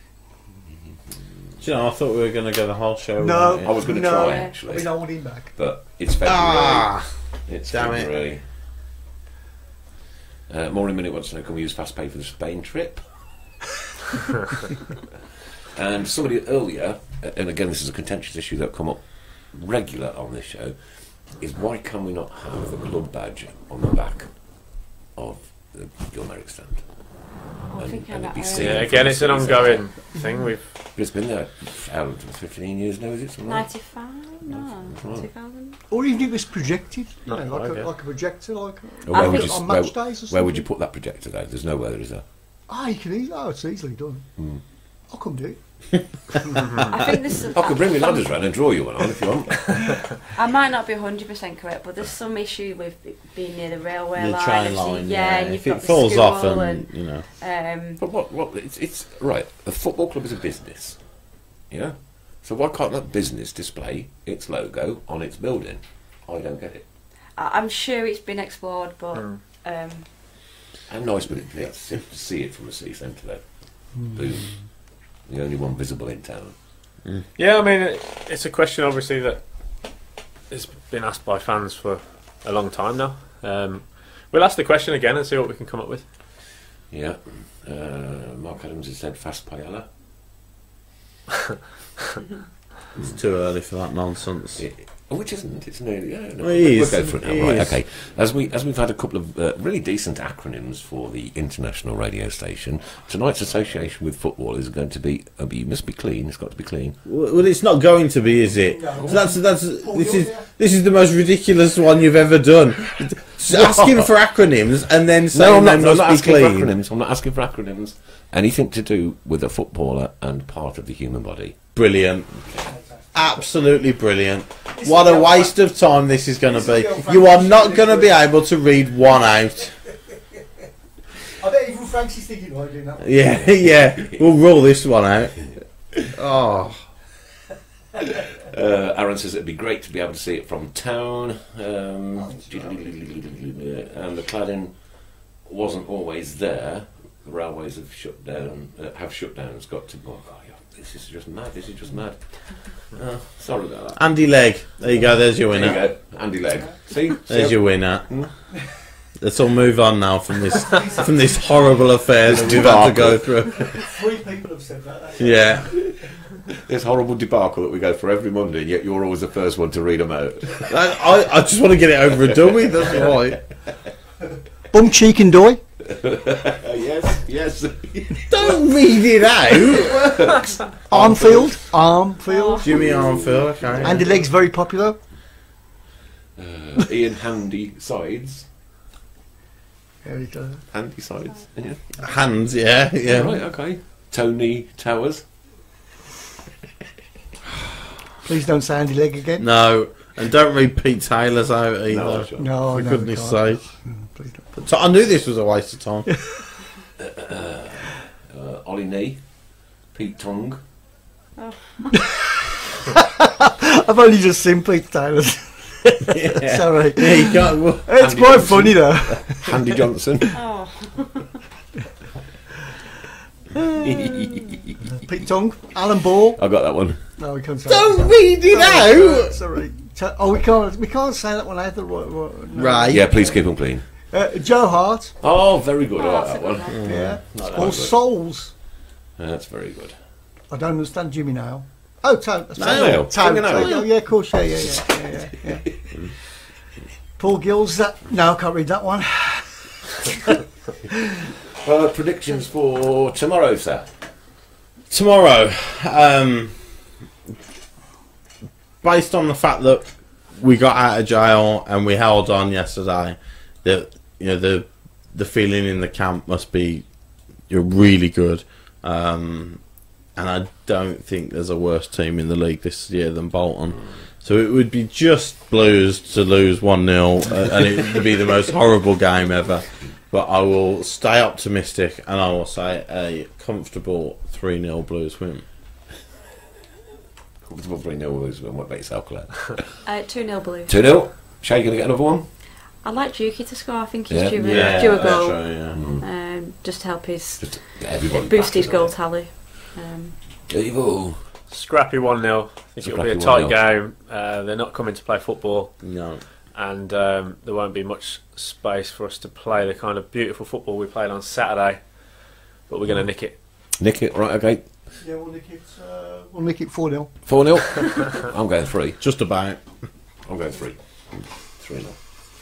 Do you know, I thought we were going to go the whole show. No, I was going to try, actually. We're holding back. But it's February. It's damn February. Maureen Minute wants to know, can we use fast pay for the Spain trip? And somebody earlier, and again this is a contentious issue that come up regular on this show, is why can we not have the club badge on the back of the Gil Merrick stand? Yeah, again, it's an ongoing thing. It's been there 15 years now, is it? 95? No, 2000. Or even if it's projected, you know, like a projector, on match days or something. Where would you put that projector though? There's nowhere there, is there? It's easily done. I'll come do it. I think this is I could bring my ladders round and draw you one on if you want. I might not be 100% correct, but there's some issue with it being near the railway The line. train line, yeah, and you've if got it the falls school off and you know. But what? It's right. A football club is a business. Yeah. So why can't that business display its logo on its building? I don't get it. I'm sure it's been explored, but how nice would it be to see it from the city centre though? Boom. The only one visible in town. Yeah, I mean, it's a question obviously that has been asked by fans for a long time now. We'll ask the question again and see what we can come up with. Yeah. Mark Adams has said fast paella. It's too early for that nonsense. Which isn't. It's nearly. Yeah, no, We'll go for it now. Right, okay. As we've had a couple of really decent acronyms for the international radio station, tonight's association with football is going to be. You must be clean. It's got to be clean. Well, it's not going to be, is it? So this is the most ridiculous one you've ever done. Asking for acronyms and then saying they must be clean. I'm not asking for acronyms. Anything to do with a footballer and part of the human body. Brilliant. Absolutely brilliant. What a waste of time this is going to be. You are not going to be able to read one out. I bet even Frank's thinking, I'm doing that. Yeah. We'll rule this one out. Oh. Aaron says it'd be great to be able to see it from town. And the cladding wasn't always there. The railways have shut down. It's got to. Oh, this is just mad. Sorry about that. Andy Legg. There you go. There's your winner. There you go. Andy Legg. See? There's your winner. Let's all move on now from this horrible affair that we've had to go through. 3 people have said that. Yeah. This horrible debacle that we go for every Monday, and yet you're always the first one to read them out. I just want to get it over and done with. That's why. Bum cheek and doy. Yes. Don't read it out. Armfield. Jimmy Armfield. Okay. Andy Legg's very popular. Ian Handy Sides. There we go. Handy Sides. Yeah. Hands. Yeah. Right. Okay. Tony Towers. Please don't say Andy Legg again. No, and don't read Pete Taylor's out either. No, for goodness can't. sake. Please don't. So I knew this was a waste of time. Ollie Nee. Pete Tongue. I've only just seen Pete Taylor's. Yeah. Sorry. Yeah, you can't. Well, it's Andy quite Johnson. funny though. Handy Johnson. Pete Tongue, Alan Ball. I got that one. No, we can't say Don't that. read it out. Sorry. Oh, we can't say that one either. No. Right. Yeah, please keep them clean. Joe Hart. Oh, very good. I like that's that a one. good one. Yeah. Not that Or good. Souls. That's very good. I don't understand Jimmy Nail. Oh, Toad. That's Nail. Toad. Nail. Oh, yeah, of course. Yeah. Paul Gills. No, I can't read that one. Predictions for tomorrow, sir. Tomorrow, based on the fact that we got out of jail and we held on yesterday, the feeling in the camp must be really good, and I don't think there's a worse team in the league this year than Bolton. So it would be just Blues to lose 1-0, and it would be the most horrible game ever. But I will stay optimistic, and I will say a comfortable 3-0 Blues win. Comfortable 3-0 Blues win. What about yourself, Claire? 2-0 Blues. 2-0. Shay, you going to get another one? I'd like Juki to score. I think he's Yeah. due Yeah, a goal. that's right, yeah. Just to help his Just to get everybody boost back, his isn't goal it? tally. Evil. Scrappy 1-0. I think it'll be a Scrappy tight 1-0. game. They're not coming to play football, No. and there won't be much space for us to play the kind of beautiful football we played on Saturday. But we're going to nick it. Nick it, right, okay. Yeah, we'll nick it 4-0. 4-0. I'm going 3. Just about. I'm going 3. 3-0.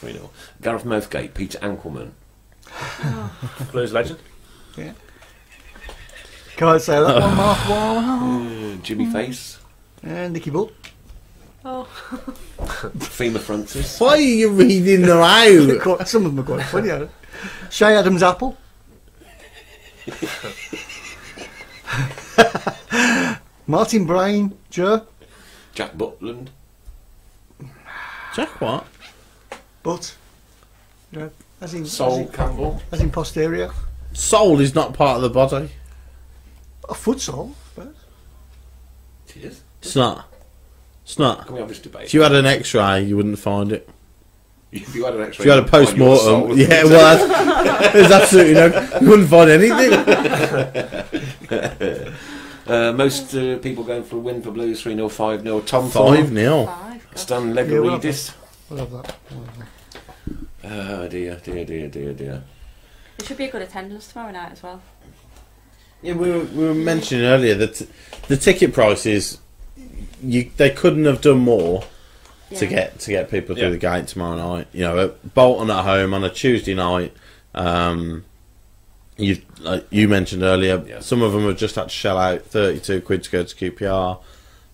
3-0. Gareth Mouthgate, Peter Ankelman. Blues legend. Yeah. Can't say that one, Mark Waller. Jimmy Face. And Nicky Bull. Oh, FEMA Francis. Why are you reading them out? Some of them are quite funny. Aren't they? Shay Adams Apple. Martin Brain, Joe. Jack Butland. Jack what? But, you know, as in Sol Campbell. as in posterior. Soul is not part of the body. A futsal, but It is. It's not. It's not. Can we have this debate? If you had an X-ray, you wouldn't find it. If you had an X-ray, If you had a you'd find your soul, post-mortem, wouldn't yeah, you? well, there's absolutely no. You wouldn't find anything. Most people going for a win for Blues 3-0, 5-0. Tom Thorne. 5-0. 5. Stan Yeah, we'll have Legaridis. we'll have that. Oh dear. It should be a good attendance tomorrow night as well. Yeah, we were mentioning earlier that the ticket prices, they couldn't have done more to Yeah. get people through Yeah. the gate tomorrow night. You know, at Bolton at home on a Tuesday night. You mentioned earlier, Yeah. some of them have just had to shell out 32 quid to go to QPR.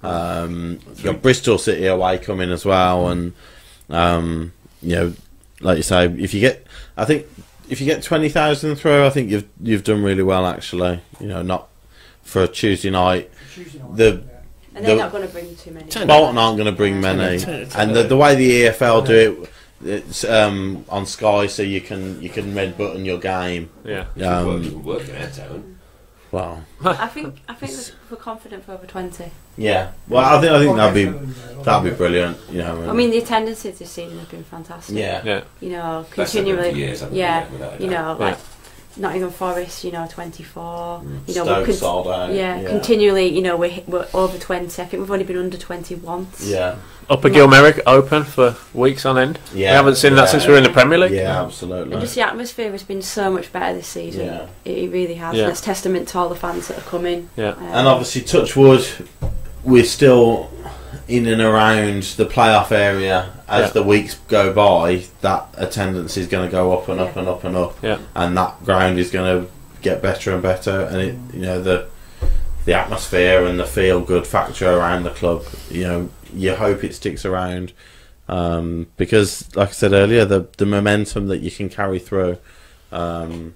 You've got Bristol City away coming as well, and you know, like you say, if you get 20,000 through, I think you've done really well actually. You know, not for a Tuesday night. And they're not going to bring too many. Bolton aren't going to bring many, and the way the EFL do it, it's on Sky, so you can red button your game. Yeah. Working our town. Well, I think we're confident for over 20. yeah. Well, I think that'd be brilliant. You know. I mean, the attendances this season have been fantastic. yeah. Yeah. You know, Best they've been for continually. years, haven't they? Yeah. Without a You doubt. know, like Nottingham Forest. You know, 24. You know, Stoke we're sold out. yeah, continually. You know, we're over 20. I think we've only been under 20 once. Yeah. Upper Gilmerick open for weeks on end. Yeah. We haven't seen that since we were in the Premier League. Yeah, absolutely. And just the atmosphere has been so much better this season. Yeah. It really has. Yeah. And it's testament to all the fans that are coming. Yeah. And obviously, touch wood, we're still in and around the playoff area. As the weeks go by, that attendance is going to go up and up and up and up. Yeah. And that ground is going to get better and better. And it, you know, the atmosphere and the feel good factor around the club, you know, you hope it sticks around, because, like I said earlier, the momentum that you can carry through, you know,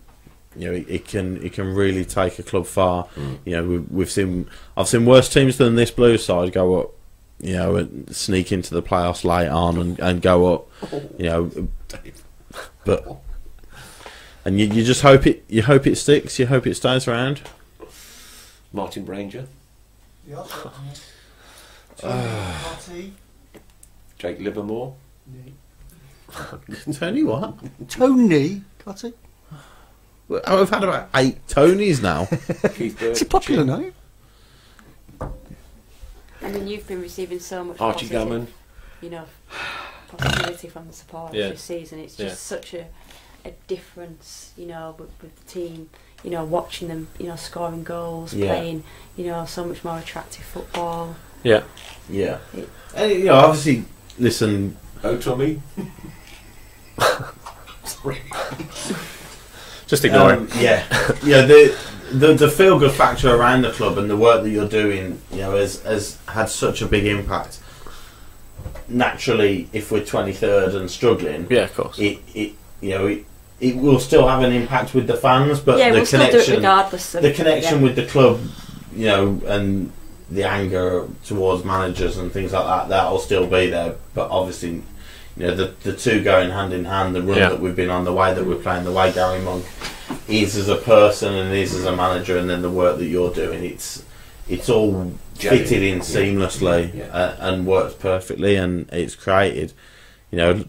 it can really take a club far. You know, I've seen worse teams than this Blues side go up, you know, and sneak into the playoffs late on and go up, you know, but and you just hope it sticks, you hope it stays around. Martin Branger. Jake Livermore. Tony what? Tony Cotty. I've had about 8 Tonys now. Keith It's a popular Birch. name. I mean, you've been receiving so much Archie positive, Gammon. you know, positivity from the supporters Yeah. this season. It's just such a difference, you know, with the team. You know, watching them, you know, scoring goals, playing, you know, so much more attractive football. Yeah. Yeah. And, you know, obviously, listen. Oh, Tommy. Just ignore it. Yeah. Yeah, the feel good factor around the club and the work that you're doing, you know, has had such a big impact. Naturally, if we're 23rd and struggling, Yeah, of course. It will still have an impact with the fans, but Yeah, the we'll still do it connection, regardless of the connection with the club, you know, and the anger towards managers and things like that, that'll still be there. But obviously, you know, the two going hand in hand. The run that we've been on, the way that we're playing, the way Gary Monk is as a person and is as a manager, and then the work that you're doing, it's all fitted in seamlessly and works perfectly, and it's created, you know,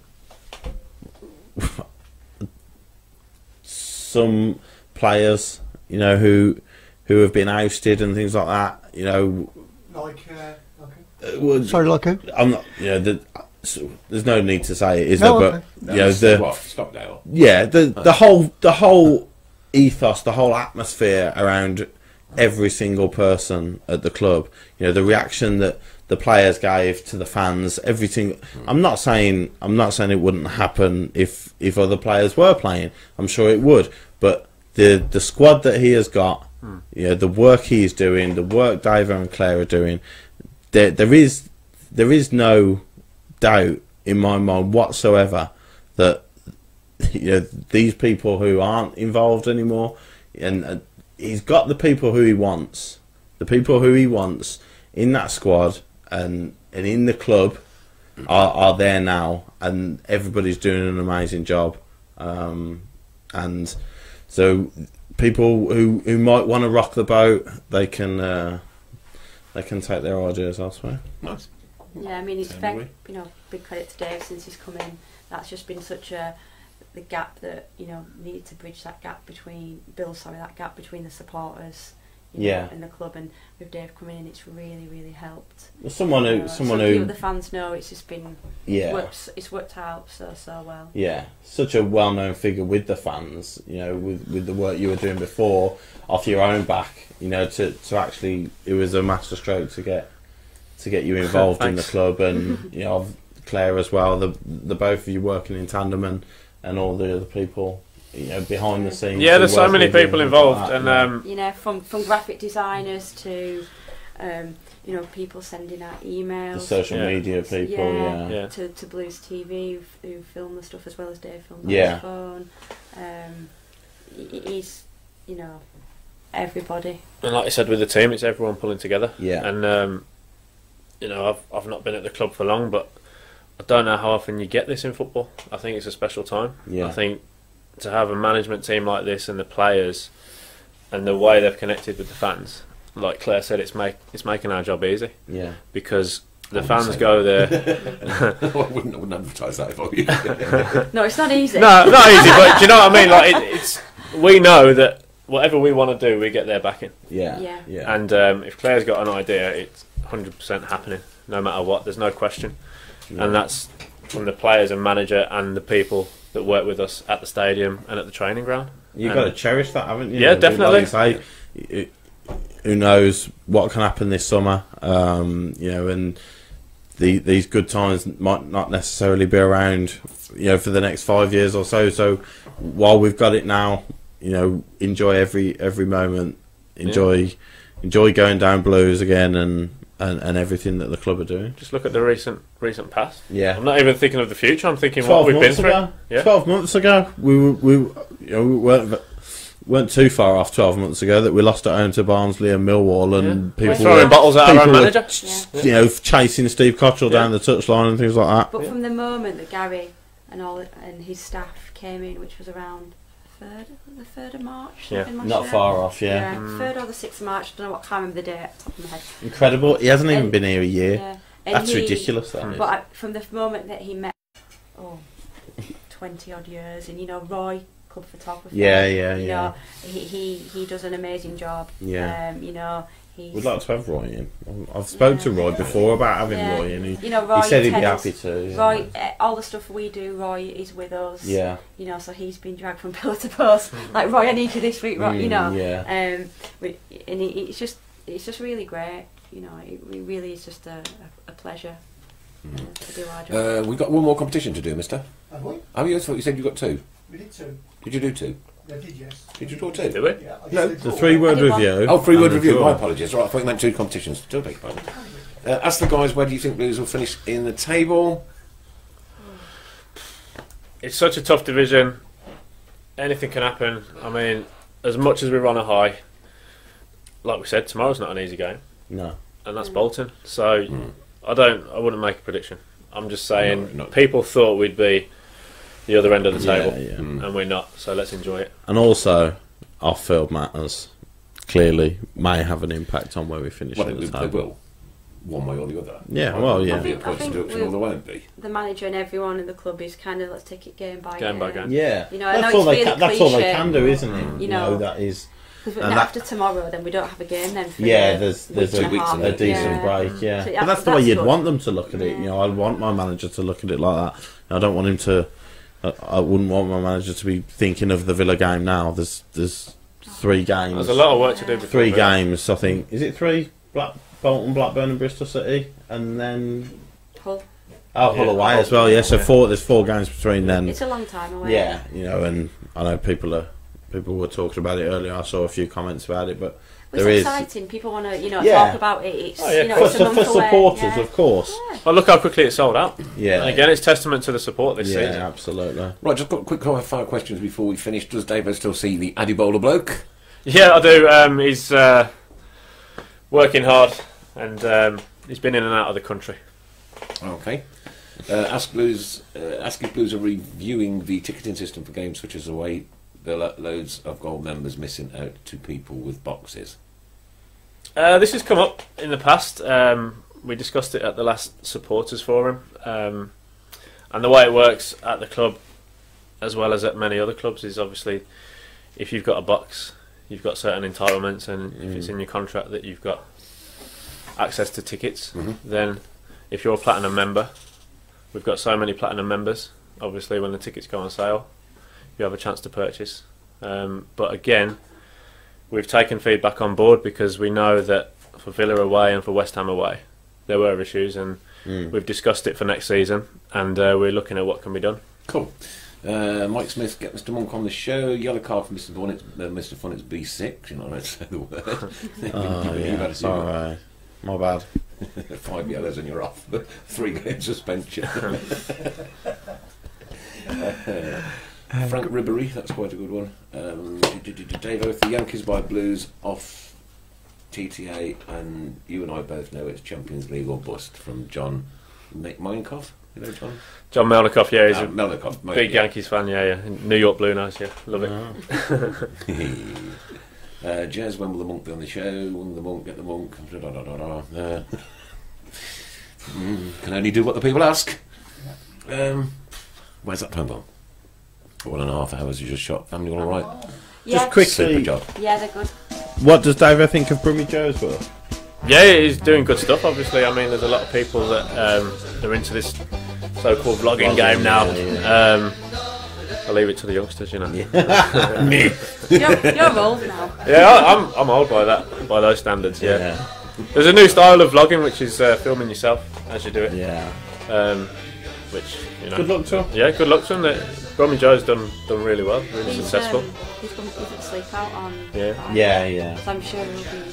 some players, you know, who have been ousted and things like that, you know. Sorry, like who? I'm not, you know, there's no need to say it, is there? But you know, Stockdale. Yeah, the whole ethos, the whole atmosphere around every single person at the club. You know, the reaction that the players gave to the fans, everything. I'm not saying it wouldn't happen if other players were playing. I'm sure it would. But the squad that he has got, you know, the work he's doing, the work Davo and Claire are doing, there is no doubt in my mind whatsoever that, you know, these people who aren't involved anymore, and he's got the people who he wants in that squad and in the club are there now, and everybody's doing an amazing job, and so people who might want to rock the boat, they can take their ideas elsewhere. Nice. Yeah, I mean, it's big credit to Dave since he's come in. That's just been such the gap that, you know, needed to bridge that gap between the supporters, you know, and the club. And with Dave coming in, it's really, really helped. Someone who the fans know, it's just been it's worked out so well. Yeah, such a well-known figure with the fans. You know, with the work you were doing before off your own back. You know, to actually, it was a masterstroke to get you involved in the club, and you know, Claire as well. The both of you working in tandem, and all the other people, you know, behind the scenes. Yeah, there's so many people involved, and you know, from graphic designers to you know, people sending out emails, the social media people, to Blues TV who film the stuff as well as Dave filmed on his phone. He's, you know, everybody. And like I said, with the team, it's everyone pulling together. Yeah. And you know, I've not been at the club for long, but I don't know how often you get this in football. I think it's a special time. Yeah. I think to have a management team like this and the players and the way they've connected with the fans, like Claire said, it's making our job easy. Yeah. Because the fans go there. I wouldn't advertise that if I were you. No, it's not easy. No, not easy. But do you know what I mean? Like it's we know that whatever we want to do, we get their backing. Yeah. And if Claire's got an idea, it's 100% happening, no matter what. There's no question. Yeah. And that's from the players and manager and the people that work with us at the stadium and at the training ground. You've got to cherish that, haven't you? Yeah, definitely. Like you say, who knows what can happen this summer? You know, and these good times might not necessarily be around, you know, for the next 5 years or so. So while we've got it now, you know, enjoy every moment. Enjoy going down Blues again and everything that the club are doing. Just look at the recent past. Yeah, I'm not even thinking of the future. I'm thinking what we've been through. Yeah. 12 months ago, we weren't too far off. 12 months ago, that we lost at home to Barnsley and Millwall, and people throwing bottles at our own manager. You know, chasing Steve Cottrell down the touchline and things like that. But from the moment that Gary and his staff came in, which was around the 3rd of March. Not far off. 3rd or the 6th of March. I don't know what. Can't remember the day off the top of my head. Incredible. He hasn't even been here a year. Yeah. That's ridiculous. That is. But from the moment that he met, 20 odd years, and you know, Roy, club photographer. Yeah. You know, he does an amazing job. Yeah. You know, We'd like to have Roy in. I've spoken to Roy before about having Roy in. Roy, he said he'd be happy to. Yeah. Roy, all the stuff we do, Roy is with us. Yeah. So he's been dragged from pillar to post. Like, Roy, I need you this week, Roy. Yeah. And it's just really great. It really is just a pleasure to do our job. We've got one more competition to do, mister. Have we? Oh, you thought you said you got 2. We did 2. Did you do 2? I did, yes. Did you draw 2? Do we? Yeah, No, The 3-word I did one. review. Oh, 3-word and the review. draw. My apologies. Right, I thought you meant 2 competitions. Still take your pardon. Ask the guys, where do you think Blues will finish in the table? It's such a tough division. Anything can happen. I mean, as much as we're on a high, like we said, tomorrow's not an easy game, No. and that's Bolton. So I wouldn't make a prediction. I'm just saying, No. people thought we'd be the other end of the table, Yeah. and we're not. So let's enjoy it. And also, off-field matters clearly may have an impact on where we finish Well, at the they table. will. One way or the other. Yeah, well, yeah. There'll be a I point think deduction or there won't be. The manager and everyone in the club is kind of, let's take it game by Game by game. Yeah, I know that's all it's they really can. That's all they cliche, can do, isn't it? you know, that is. Because And after tomorrow, then we don't have a game then. For Yeah, the there's week and 2 weeks half. in a it. decent break. Yeah, So, but that's the way that's you'd good. want them to look at it. Yeah. I want my manager to look at it like that. I don't want him to. I wouldn't want my manager to be thinking of the Villa game now. There's 3 games. There's a lot of work to do before 3 that. games, I think. Is it 3? Bolton, Blackburn, and Bristol City, and then Hull. Hull away as well. Yeah, so 4. There's 4 games between then. It's a long time away. Yeah, and I know people were talking about it earlier. I saw a few comments about it, but It's there is exciting. People want to, Yeah. talk about it. It's, Oh, yeah. it's a month for away. supporters, Yeah. of course. Well, look how quickly it sold out. Yeah, And again, it's testament to the support this yeah, season. absolutely. Right, just got a quick fire questions before we finish. Does David still see the Adibola bloke? Yeah, I do. He's working hard, and he's been in and out of the country. Okay. Ask if Blues are reviewing the ticketing system for games such as away. There are loads of gold members missing out to people with boxes. This has come up in the past. We discussed it at the last supporters forum, and the way it works at the club, as well as at many other clubs, is obviously if you've got a box, you've got certain entitlements, and if it's in your contract that you've got access to tickets, then if you're a platinum member, we've got so many platinum members. Obviously, when the tickets go on sale, you have a chance to purchase. But again, we've taken feedback on board because we know that for Villa away and for West Ham away, there were issues, and we've discussed it for next season, and we're looking at what can be done. Cool. Mike Smith, get Mr. Monk on the show. Yellow card for Mr. Mr. Funnets B6. You're not allowed to say the word. Oh, You've had to do sorry. My bad. 5 yellows and you're off. 3 game suspension. Frank Ribery, that's quite a good one. Davo, if the Yankees buy Blues off TTA, and you and I both know it's Champions League or bust, from John Meinkoff. You know John? John Melnikoff, yeah, he's a Melnikoff, big Yankees fan, yeah. New York Bluenose, yeah, love it. Jez, when will the Monk be on the show? When the Monk get the Monk? Can only do what the people ask. Where's that time gone? 1.5 hours you just shot. Family all right? Yeah. Just quickly, Super job. Yeah, they're good. what does David think of Brummy Joe's work? Yeah, he's doing good stuff, obviously. I mean, there's a lot of people that are into this so-called vlogging game now. I'll leave it to the youngsters, you know. Me. You're old now. Yeah, I'm old by those standards, yeah. There's a new style of vlogging, which is filming yourself as you do it. Yeah. Which, you know. Good luck to him. Yeah, good luck to him. Bromley Joe's done really well, really successful. He's going to sleep out on. Yeah. Yeah. So I'm sure he'll be doing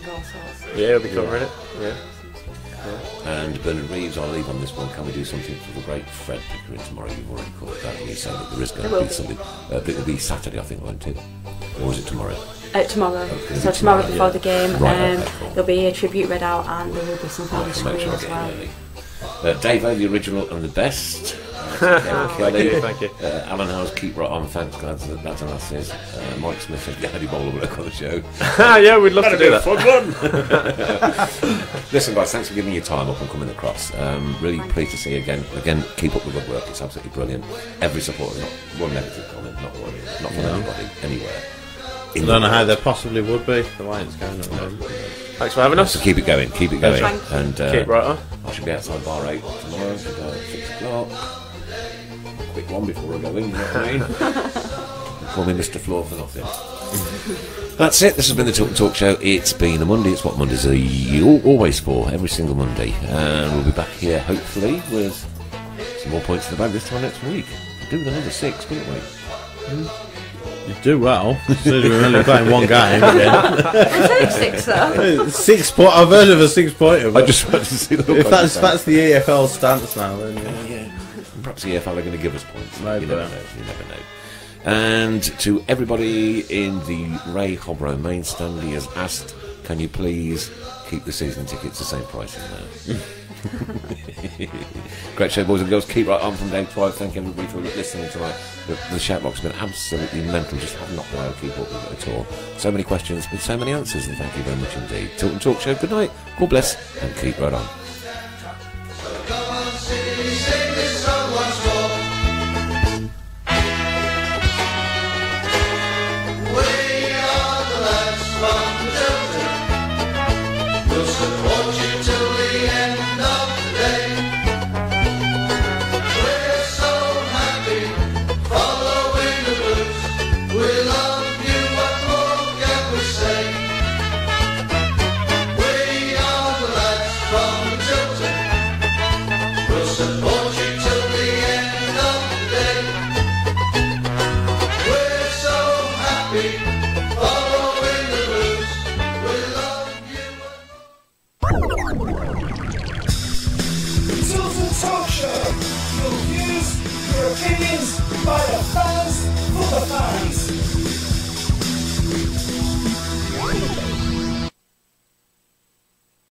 all sorts. Yeah, he'll be covering it. Yeah. And Bernard Reeves, I'll leave on this one. Can we do something for the great Fred Pickering tomorrow? You've already called that, and you said that there is going to be something. But it'll be Saturday, I think, won't it? Or is it tomorrow? Tomorrow. Okay, So tomorrow before yeah. the game, Right, okay, cool. there'll be a tribute read out, and there will be something on the I'll make screen sure I as get well. in early. Davo, the original and the best. Thank you. Alan Howes, keep right on. Thanks, that's an asses. Mike Smith said, get Eddie Bowler work on the show. Yeah, we'd love to do that. Fun one. Listen, guys, thanks for giving your time up and coming across. Really pleased to see you again. Again, keep up the good work. It's absolutely brilliant. Every supporter, not one negative comment, not one, not from anybody, anywhere. I don't know how there possibly would be the way it's going at the moment. Thanks for having us. So keep it going, and Keep right on. I should be outside bar 8 tomorrow to go at 6 o'clock. Quick one before I go in, you know what I mean? Call me Mr. Floor for nothing. That's it. This has been the Tilton Talk Show. It's been a Monday. It's what Mondays are always for, every single Monday. And we'll be back here, hopefully, with some more points in the bag this time next week. We'll do with another 6, wouldn't we? You do well. Considering we're only playing one game again. It's only 6 though. 6 point. I've heard of a 6-pointer. I just wanted to see the look If on that's your face. the EFL stance now, then Yeah. Perhaps the EFL are going to give us points. Maybe. You never know. You never know. And to everybody in the Ray Hobro main stand, he has asked, can you please keep the season tickets the same price as now? Great show, boys and girls. Keep right on from Dave Twive. Thank you everybody for listening tonight. The shout box has been absolutely mental. Just have not been able to keep up with it at all. So many questions with so many answers, and thank you very much indeed. Tilton Talk Show, good night, God bless, and keep right on.